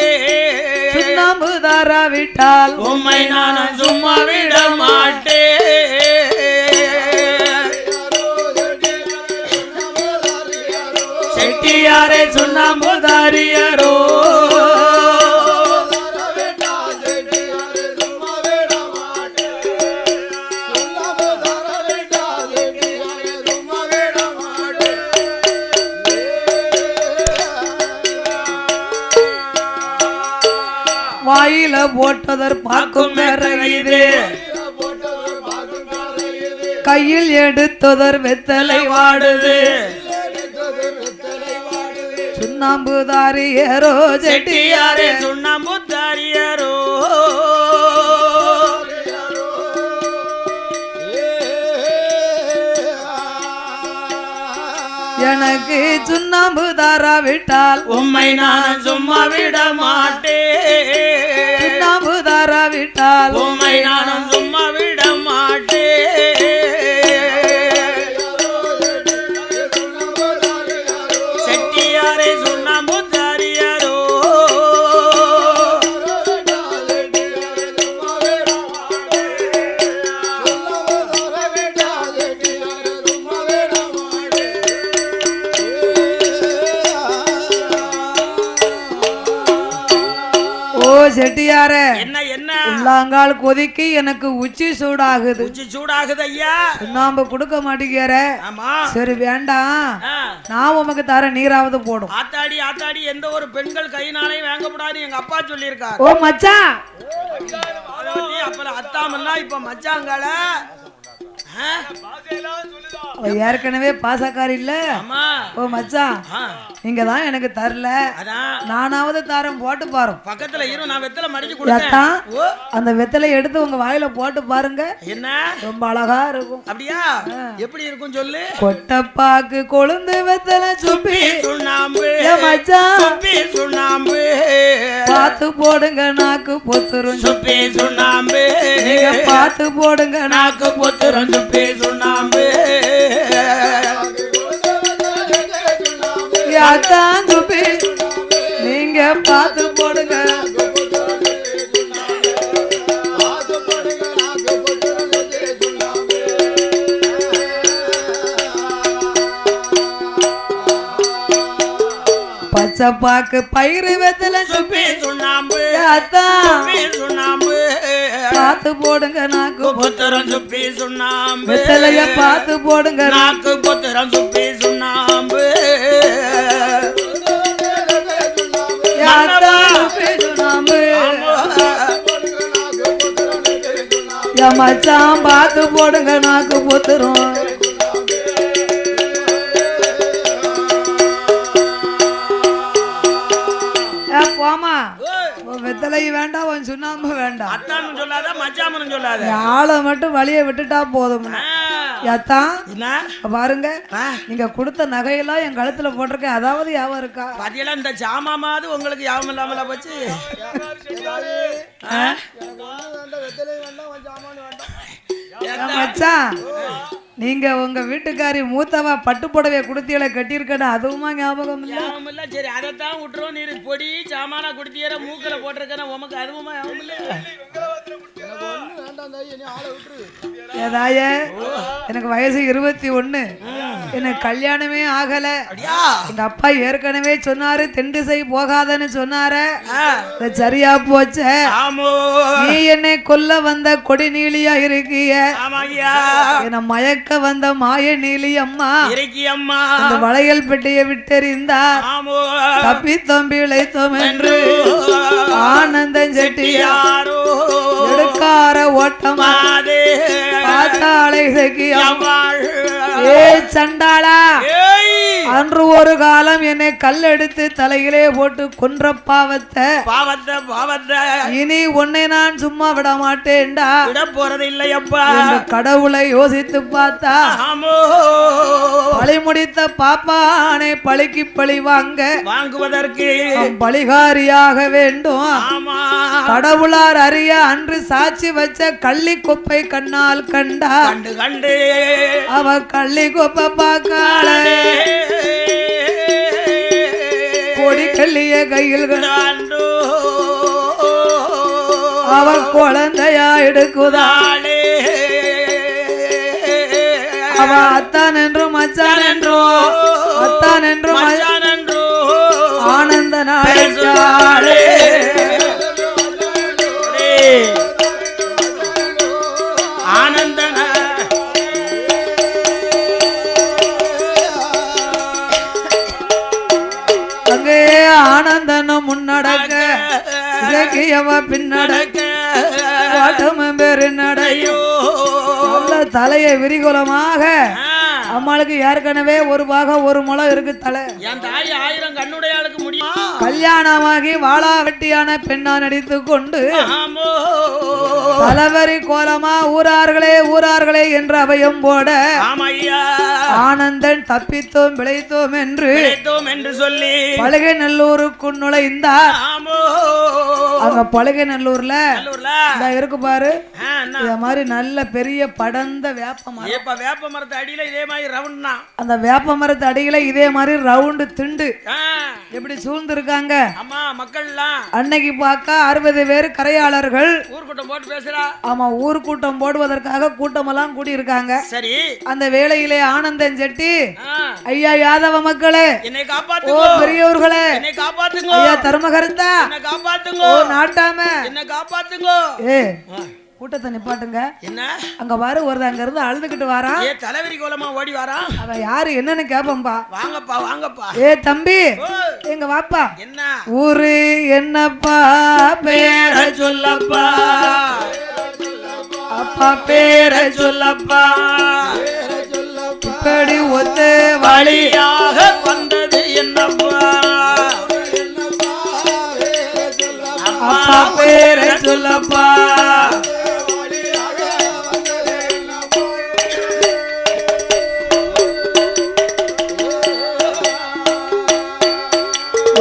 சுண்ணாம்பு தாராவிட்டால் உம்மை நான் சும்மா விட மாட்டேன். செட்டியாரே சுண்ணாம்பு தாரியரோ வாயில போட்டதர் பார்க்கும் இது, கையில் எடுத்ததர் வெத்தலை வாடுது. சுண்ணாம்பு தாரியரோ செட்டியாரே, சுண்ணாம்பு தாரியரோ எனக்கு சுண்ணாம்பு தாராவிட்டால் உம்மை நான் சும்மா விட மாட்டேன். சுண்ணாம்பு தாராவிட்டால் உம்மை நான் சும்மா விட மாட்டேன். செட்டியாரே சுண்ணாம்பு தாரியரோ செட்டியார, என்ன என்ன உள்ளாங்கால் கொதிக்கு எனக்கு உச்சி சூடாகுது. உச்சி சூடாகுது ஐயா. சுண்ணாம்பு கொடுக்க மாட்டேங்கிற. ஆமா சரி வேண்டாம், நான் உமக்கு தர நீராவது போடும். ஆத்தாடி ஆத்தாடி, எந்த ஒரு பெண்கள் கையினாலையும் வாங்கக்கூடாது எங்க அப்பா சொல்லியிருக்காரு. ஓ மச்சான், அப்புறம் அத்தாமன்னா இப்ப மச்சாங்கால ஏற்கனவே பாசக்காரி இல்ல. ஓ மச்சான், நீங்கதான் எனக்கு தரல, நானாவது தாரம் போட்டு பாரு. பக்கத்துல இரு, நான் வெத்தலை மடிச்சு கொடுத்தேன். அந்த வெத்தலை எடுத்து உங்க வாயில போட்டு பாருங்க. என்ன ரொம்ப அழகா இருக்கும். அப்படியா? எப்படி இருக்கும் சொல்லு. கொட்டப்பாக்கு கொழுந்து வெத்தலை சுப்பி சுண்ணாம்பு மச்சான், சுப்பி சுண்ணாம்பு பார்த்து போடுங்க நாக்கு பொத்துரும். சுப்பி சுண்ணாம்பு பார்த்து போடுங்க நாக்கு பொத்துரும். சுப்பி சுண்ணாம்பு யாத்தான் சுப்பி, நீங்க பார்த்து போடுங்க. பச்சைப்பாக்கு பயிறு வெத்தலை சுப்பி சுண்ணாம்பு சுண்ணாம்பு பார்த்து போடுங்க நாக்கு பொத்துரும். சுப்பி சுண்ணாம்பு வெத்தலைய பார்த்து போடுங்க நாக்கு பொத்துரும். சுப்பி சுண்ணாம்பு மச்சான் பார்த்து போடுங்க நாக்கு பொத்துரும். போமா, வெத்தலை வேண்டாம், உன் சுண்ணாம்பு வேண்டாம். அத்தான்னு சொல்லாத, மச்சாமனு சொல்லாத, ஆளை மட்டும் வழிய விட்டுட்டா போதும். பாருங்க, நீங்க கொடுத்த நகையெல்லாம் என் கழுத்துல போட்டிருக்கேன், அதாவது யாவும் இருக்கா? பாத்தீங்களா, இந்த ஜாமாமாவது உங்களுக்கு யாவும் இல்லாமல போச்சு. மச்சான், நீங்க உங்க வீட்டுக்காரி மூத்தவா பட்டு புடவைய குடுத்தியில கட்டியிருக்கணும், அதுவுமா ஞாபகம் இல்ல? சரி, அதைத்தான் விட்டுறோம். நீ பொடி சாமானா குடுத்தியற மூக்கல போட்டிருக்க, உமக்கு அதுவுமா ஞாபகம் இல்ல? ஏதாய எனக்கு வயசு 21, எனக்கு கல்யாணமே ஆகல. எங்க அப்பா ஏற்கனவே சொன்னாரு தென்திசை போகாதன்னு சொன்னாரு. சரியா போச்ச. நீ என்னை கொல்ல வந்த கொடி நீலியா இருக்கிய, என்ன மயக்க வந்த மாய நீலி அம்மா அந்த வளையல் பெட்டியை விட்டெறிந்தார். தப்பி தம்பி இழைத்தோம் என்று ஆனந்தம் செட்டியாரோ எடுக்கார ஓட்டமாதே பார்த்தாளை ஏ சண்டாளா, அன்று ஒரு காலம் என்னை கல் எடுத்து தலையிலே போட்டு கொன்ற பாவத்தை இனி உன்னை நான் சும்மா விட மாட்டேன்டா. போறது இல்லையப்பா. கடவுளை யோசித்து பார்த்தா பழி முடித்த பாப்பானை பழிக்கு பழி வாங்குவதற்கு பழிகாரியாக வேண்டும். கடவுளார் அறிய அன்று சாட்சி வச்ச கள்ளி கொப்பை கண்ணால் கண்டா. கண்டு அவ கள்ளி கொப்பை பார்க்கால கொடி கள்ளிய கையில் கண்டாண்டோ. அவ குழந்தையா எடுக்குதாளே. அவ அத்தான் என்றும் மச்சான் என்றோ அத்தான் என்றும் மச்சான் என்றோ ஆனந்த நாளே. அங்கே ஆனந்தனும் முன்னடக்க இலக்கியவ பின்னடக்க பாட்டமும் பெரு நடையோ நல்ல தலையை விரிகுலமாக. அம்மாளுக்கு ஏற்கனவே ஒரு பாகம் ஒரு முளம் இருக்கு தலை. என் தாய் 1000 கண்ணுடையாளுக்கு முடியும். கல்யாணமாகி வாழா வெட்டியான பெண்ணா நடித்து கொண்டு தலைவரி கோலமா ஊரார்களே என்று அபயம் போட ஆனந்தன் தப்பித்தோம் பிழைத்தோம் என்று சொல்லி பழகை நல்லூருக்கு நுழைந்தார். அங்க பழகை நல்லூர்ல இருக்கு பாரு, இந்த மாதிரி நல்ல பெரிய படர்ந்த வேப்ப மரத்து அடியில இதே மாதிரி ரவுண்ட் தான். அந்த வேப்ப மரத்து அடியில இதே மாதிரி ரவுண்டு திண்டு எப்படி சூழ்ந்து இருக்காங்க. அன்னைக்கு பார்க்க 60 பேர் கரையாளர்கள் ஊர்கூட்டம் போட்டு பேசுறா. ஆமா, ஊர்கூட்டம் போடுவதற்காக கூட்டமெல்லாம் கூடி இருக்காங்க. சரி, அந்த வேளையிலே ஆனந்தன் செட்டி, ஐயா யாதவ மக்களே என்னை காப்பாத்துங்க, ஓ பெரியவர்களே என்னை காப்பாத்துங்க, ஐயா தர்மகர்த்தா என்னை காப்பாத்துங்க, ஓ நாட்டாம என்னை காப்பாத்துங்க. கூட்டத்தை நிப்பாட்டுங்க. என்ன அங்க பாரு ஒருத்தன் அங்க இருந்து அழுதுகிட்டு வாரான். ஏ தலைவரி கோலமா ஓடி வாரான். அவ யாரு என்னன்னு கேப்பம்பா. வாங்கப்பா வாங்கப்பா. ஏ தம்பி எங்க வாப்பா. என்ன ஊரு என்னப்பா பேர சொல்லப்பா, அப்பா பேர சொல்லப்பா, இப்படி ஒத்து வழியாக வந்தது என்னப்பா, அப்பா பேர சொல்லப்பா.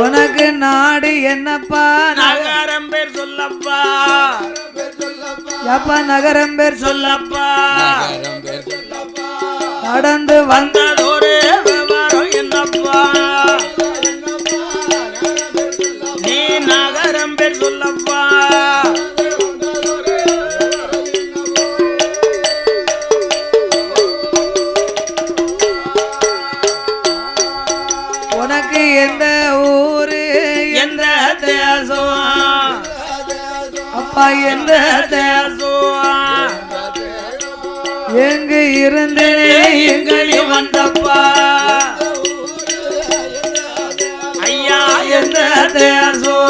உனக்கு நாடு என்னப்பா, நகரம் பேர் சொல்லப்பா, எப்பா நகரம் பேர் சொல்லப்பா, நடந்து வந்ததொரு விவரம் என்னப்பா, நீ நகரம் பேர் சொல்லப்பா. உனக்கு எந்த ஊரு எந்த தேசம், அப்பா எந்த தேசம், எங்கு இருந்து எங்களி வந்தப்பா, ஐயா எந்த தேசம்.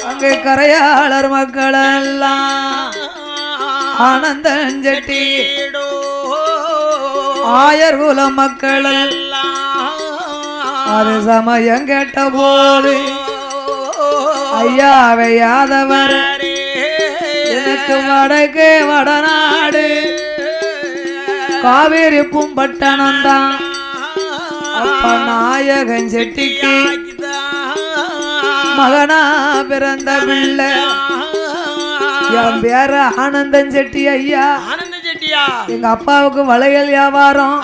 அங்கு கரையாளர் மக்கள் எல்லாம் ஆனந்தன் செட்டி ஆயர் குல மக்கள் அது சமயம் கேட்ட போது ஐயாவை யாதவர் எனக்கு வடக்கு வடநாடு காவேரி பூம்பட்டணம் தான். அப்ப நாயகன் செட்டிக்கு மகனா பிறந்த பிள்ளை என் பேர ஆனந்தன் செட்டி ஐயா. ஆனந்த செட்டியா எங்க அப்பாவுக்கு வளையல் வியாபாரம்.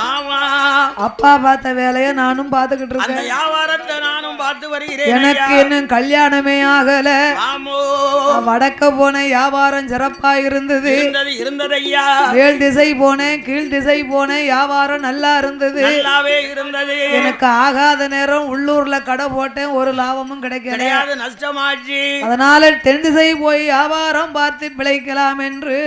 அப்பா பார்த்த வேலையை நானும் பார்த்துக்கிட்டு இருக்கேன். வியாபாரத்தை நானும் பார்த்து வருகிறேன். எனக்கு இன்னும் கல்யாணமே ஆகல. வடக்க போன வியாபாரம் சிறப்பா இருந்தது. இருந்ததையா மேல் திசை போனேன், கீழ் திசை போனேன், வியாபாரம் நல்லா இருந்தது. எனக்கு ஆகாத நேரம் உள்ளூர்ல கடை போட்டேன், ஒரு லாபமும் கிடைக்காது, நஷ்டமாச்சு. அதனால தென் திசை போய் வியாபாரம் பார்த்து பிழைக்கலாம் என்று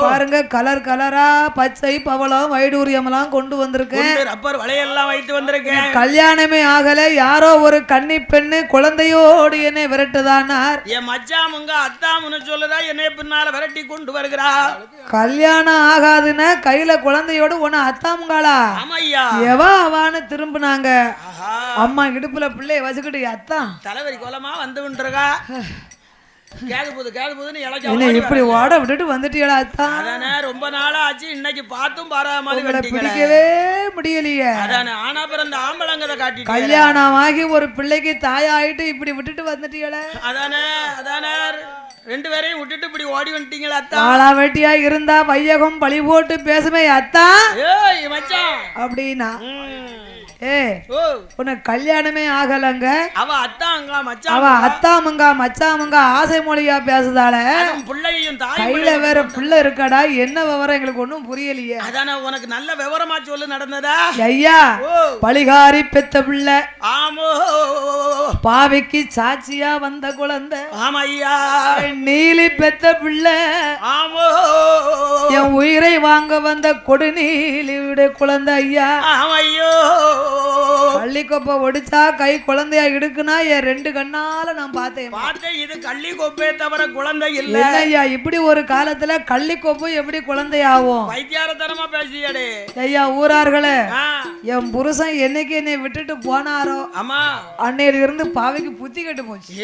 பாருங்க கலர் கலரா பச்சை பவளம் வைடூரியம் எல்லாம் கொண்டு வந்திருக்கேன். ரப்பர் வளையெல்லாம் வைத்து வந்திருக்கேன். கல்யாணமே ஆகல, யாரோ ஒரு கன்னி பெண்ணு குழந்தையோடு என்னை விரட்டுதானார். என் மச்சாமுங்க அத்தாமுன்னு சொல்லுதா, என்னை பின்னால விரட்டி கொண்டு வருகிறா. கல்யாணம் ஆகாதுன்னா கையில குழந்தையோடு உன அத்தாமுங்களா எவா அவான்னு திரும்பினாங்க. அம்மா இடுப்புல பிள்ளைய வச்சுக்கிட்டு அத்தான் தலைவரி கோலமா வந்துருக்கா. இப்படி ஓட விட்டுட்டு வந்துட்டீங்களா அத்தான்? ரொம்ப நாளா ஆச்சு, இன்னைக்கு பார்த்தும் பிடிக்கவே முடியலையே. ஆனா பிறந்த ஆம்பளங்கதை காட்டி கல்யாணம் ஆகி ஒரு பிள்ளைக்கு தாயாயிட்டு இப்படி விட்டுட்டு வந்துட்டீங்களே. அதானே ரெண்டு பேரையும் விட்டுட்டு இப்படி ஓடி வந்துட்டீங்களா அத்தா? ஆளா வெட்டியா இருந்தா வையகம் பழி போட்டு பேசுமே அத்தா அப்படின்னா. உனக்கு கல்யாணமே ஆகலங்க, அவ அத்தாமுங்க மச்சாமுங்க ஆசை மொழியா பேசுதால கையில வேற பிள்ளை இருக்கடா. என்ன விவரம் எங்களுக்கு ஒண்ணும் புரியலையே. அதான உனக்கு நல்ல விவரமா சொல்லு நடந்ததா? ஐயா பலிகாரி பெத்த பிள்ளை, பாவிக்கு சாட்சியா வந்த குழந்தை. ஆமையா நீலி பெத்த பிள்ளை, என் உயிரை வாங்க வந்த கொடுநீலியுடைய குழந்தை. ஐயா ஆமையோ கள்ளிக்கொப்பை ஒடிச்சா கை குழந்தையா இடுக்குனா என் ரெண்டு கண்ணால நான் பார்த்தேன். இது கள்ளிக்கொப்பே தவிர குழந்தை இல்ல. ஐயா இப்படி ஒரு காலத்துல கள்ளிக்கொப்பு எப்படி குழந்தையாகும்? வைத்தியாரத்தனமா பேசியடே. ஐயா ஊரார்களே, என் புருஷன் என்னைக்கு என்னை விட்டுட்டு போனாரோ அன்னையில இருந்து பாவைக்கு புத்தி கெட்டு போச்சு.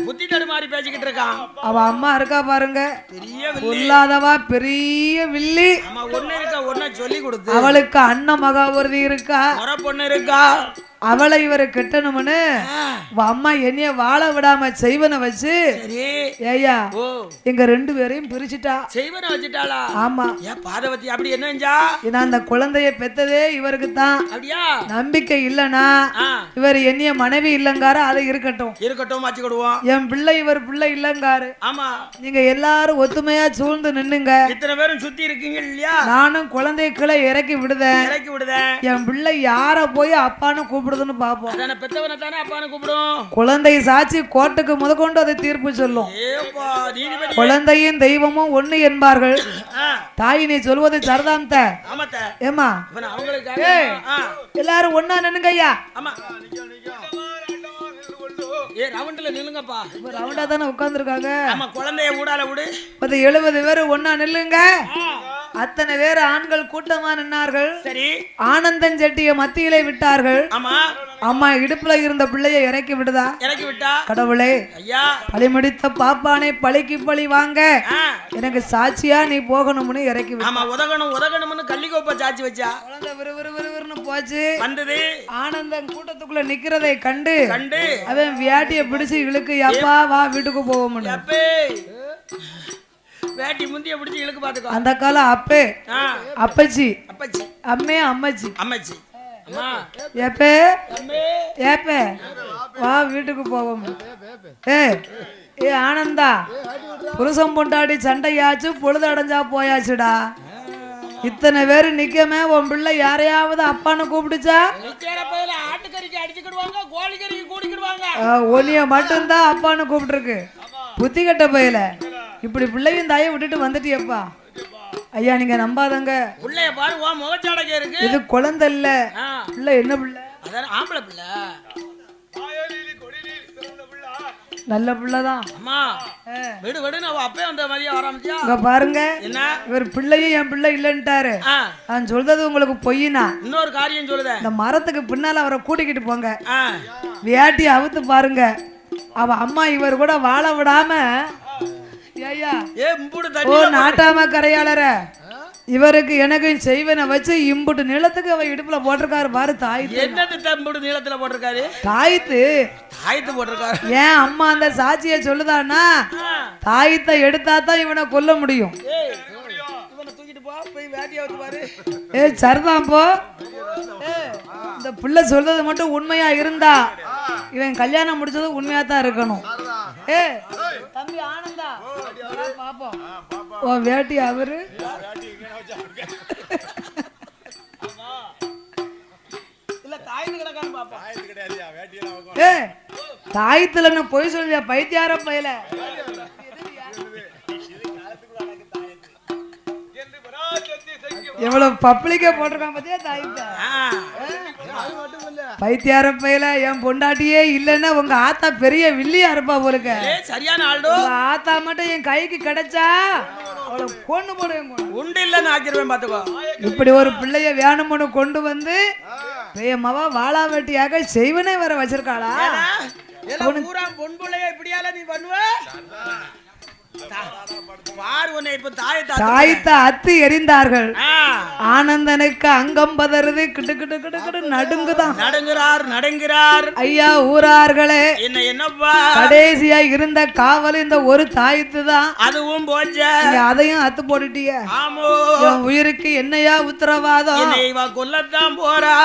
புத்தி தடுமாறி பேசிக்கிட்டு இருக்கான். அவ அம்மா இருக்கா பாருங்க, பொல்லாதவா பெரிய வில்லி. ஒண்ணு இருக்கா, ஒன்ன சொல்லி கொடுத்து அவளுக்கு அண்ணன் மகாவூர்தி இருக்கா, பொண்ணு இருக்கா. அவளை இவரை கெட்டணும்னு அம்மா என்னைய வாழ விடாம செய்வன வச்சு ஏயா எங்க ரெண்டு பேரையும் பிரிச்சுட்டா. செய்வன வச்சுட்டாளா? ஆமா. பாதவதி அப்படி என்ன? அந்த குழந்தைய பெத்ததே இவருக்கு தான். அப்படியா? நம்பிக்கை இல்லனா இவர் என்னைய மனைவி இல்லங்காரு, அதை இருக்கட்டும் வச்சுக்கிடுவோம். என் பிள்ளை இவர் பிள்ளை இல்லங்காரு. ஆமா. நீங்க எல்லாரும் ஒத்துமையா சூழ்ந்து நின்னுங்க. இத்தனை பேரும் சுத்தி இருக்கீங்க இல்லையா? நானும் குழந்தைய கீழே இறக்கி விடுதேன். என் பிள்ளை யார போய் அப்பான்னு கூப்பிடுதுன்னு பாப்போம். குழந்தை சாட்சி கோர்ட்டுக்கு முதற்கொண்டு அதை தீர்ப்பு சொல்லும். குழந்தையின் தெய்வமும் ஒண்ணு என்பார்கள். தாய் நீ சொல்வது சரிதான். ஏமா எல்லாரும் ஒன்னா நின்னுங்க ஐயா. ரவுண்டா தானே உட்கார்ந்துருக்காங்க. குழந்தைய ஊடால விடு. 70 பேர் ஒன்னா நில்லுங்க. அத்தனை பேர் ஆண்கள் கூட்டமா நின்னார்கள். சரி. ஆனந்தன் செட்டிய மத்தியிலே விட்டார்கள். அம்மா இடுப்புல இருந்த பிள்ளைய இறக்கி விடுதா. இறக்கி விட்டா. கடவுளே ஐயா பழி முடித்த பாப்பானை பழிக்கு பழி வாங்க எனக்கு சாட்சியா நீ போகணும்னு இறக்கி விட்டா. ஆமா உதகணும்னு கள்ளிக்கோப்பை சாட்சி வச்சா. குழந்தை விறுவிறுன்னு போச்சு. வந்தது. ஆனந்தன் கூட்டத்துக்குள்ள நிக்கிறதை கண்டு அவன் வியாட்டிய பிடிச்சு இழுக்கு அப்பா வா வீட்டுக்கு போவோம். வேட்டி முந்திய பிடிச்சி இழுக்கு பாத்துக்கோ. அந்த காலம் அப்பே அப்பச்சி அப்பச்சி அம்மே அம்மச்சி அம்மச்சி அம்மா ஏப்பே ஏப்பே வா வீட்டுக்கு போவோம். ஏ ஆனந்தா புருஷம் பொண்டாடி சண்டையாச்சு, பொழுது அடைஞ்சா போயாச்சுடா. இத்தனை பேரு நிக்கமே உன் பிள்ளை யாரையாவது அப்பான்னு கூப்பிடுச்சா? ஒலிய மட்டும்தான் அப்பான்னு கூப்பிட்டுருக்கு. புத்தி கட்ட பையல இப்படி பிள்ளையும் தாயை விட்டுட்டு வந்துட்டியப்பா. ஐயா நீங்க நம்பாதங்க. பிள்ளைய பாரு, முகச்சாடகை இருக்கு. இது குழந்தை இல்ல, பிள்ளை என்ன பிள்ளை? அதான் ஆம்பளை பிள்ளை. நல்ல பிள்ளைதான். அம்மா விடு விடுன்னு அவ அப்பே வந்த மாதிரியா ஆரம்பிச்சா. இங்க பாருங்க, என்ன இவர் பிள்ளையும் என் பிள்ளை இல்லன்ட்டாரு. நான் சொல்றது உங்களுக்கு பொய்னா. இன்னொரு காரியம் சொல்லுத. இந்த மரத்துக்கு பின்னால அவரை கூட்டிக்கிட்டு போங்க. வியாட்டி அவுத்து பாருங்க. அவ அம்மா இவர் கூட வாழ விடாம நாட்டாம கரையாளர இவருக்கு எனக்கு செய்வன வச்சு இம்புட்டு நிலத்துக்கு அவ இடுப்புல போட்டிருக்காரு பாரு. தாய்த்து என்னது தம்புடு நிலத்துல போட்டிருக்காரு? தாய்த்து தாய்த்து போட்டிருக்காரு. ஏன் அம்மா அந்த சாட்சிய சொல்லுதான்னா தாயத்தை எடுத்தா தான் இவனை கொல்ல முடியும். இவனை தூக்கிட்டு போ, போய் வேட்டியை வச்சு பாரு. சரிதான் போ. இந்த பிள்ளை சொல்றது மட்டும் உண்மையா இருந்தா இவன் கல்யாணம் முடிச்சது உண்மையா தான் இருக்கணும். தம்பி ஆனந்தா பாப்போம். ஓ வேட்டி அவரு இல்ல தாயின்னு கிடக்கான்னு பாப்பா. தாயத்துல என்ன பொய் சொல்லியா பைத்தியார பையல. எவ்வளவு பப்ளிக்கே போட்டிருக்கான் பாத்தியா தாயத்தை. பைத்தியார பையல என் பொண்டாட்டியே இல்லன்னா உங்க ஆத்தா பெரிய வில்லியா இருப்பா போலுக்க. சரியான ஆள்டோ. ஆத்தா மட்டும் என் கைக்கு கிடைச்சா அவளை கொண்டு போடுவேன். உண்டு இல்லன்னு ஆக்கிடுவேன் பாத்துக்கோ. இப்படி ஒரு பிள்ளைய வேணும்னு கொண்டு வந்து மவா வாழா வெட்டியாக செய்வனே வர வச்சிருக்காளா. பொன்புள்ளைய இப்படியால நீ பண்ணுவ. தாயத்தை அத்து எறிந்தார்கள். ஆனந்தனுக்கு அங்கம் பதறது கிட்டு கிட்டு கிட்டு கிட்டு நடுங்குதான். நடுங்கிறார் ஐயா ஊரார்களே. என்னப்பா கடைசியா இருந்த காவல் இந்த ஒரு தாயத்து தான். அதுவும் போச்சு. அதையும் அத்து போட்டுட்டிய. ஆமோ உயிருக்கு என்னையா உத்தரவாதம். கொல்லத்தான் போறா.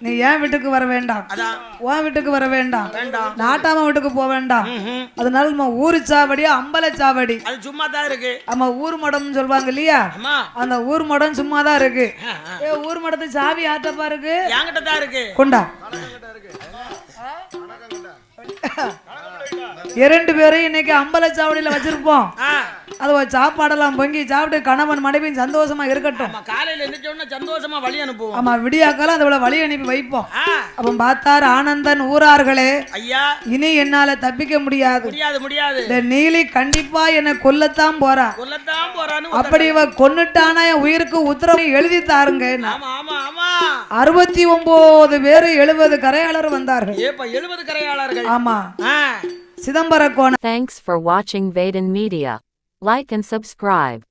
நீ ஏன் வீட்டுக்கு வர வேண்டாம். உன் வீட்டுக்கு வர வேண்டாம். நாட்டாம வீட்டுக்கு போக வேண்டாம். அதனால நம்ம ஊரு சாவடி அம்பல சாவடி அது சும்மா தான் இருக்கு. ஆமா ஊர் மடம் சொல்லுவாங்க இல்லையா. அந்த ஊர் மடம் சும்மா தான் இருக்கு. ஊர் மடத்து சாவி ஆட்டப்பா இருக்கு. என்கிட்ட தான் இருக்கு. கொண்டா. 2 பேரும் இன்னைக்கு அம்பல சாவடியில வச்சிருப்போம். அது சாப்பாடெல்லாம் பொங்கி சாப்பிட்டு கணவன் மனைவியும் சந்தோஷமா இருக்கட்டும். காலையில எந்திரிச்சோம்னா சந்தோஷமா வழி அனுப்புவோம். ஆமா விடியாக்கால அதோட வழி அனுப்பி வைப்போம். அப்ப பார்த்தார் ஆனந்தன் ஊரார்களே. ஐயா இனி என்னால தப்பிக்க முடியாது. இந்த நீலி கண்டிப்பா என்ன கொல்லத்தான் போறா. அப்படி இவ கொன்னுட்டானா என் உயிருக்கு உத்தரவு எழுதி தாருங்க. 69 பேரு 70 கரையாளர் வந்தார்கள். 70 கரையாளர்கள். ஆமா சிதம்பர கோணம். Thanks for watching Vaden Media. Like and subscribe.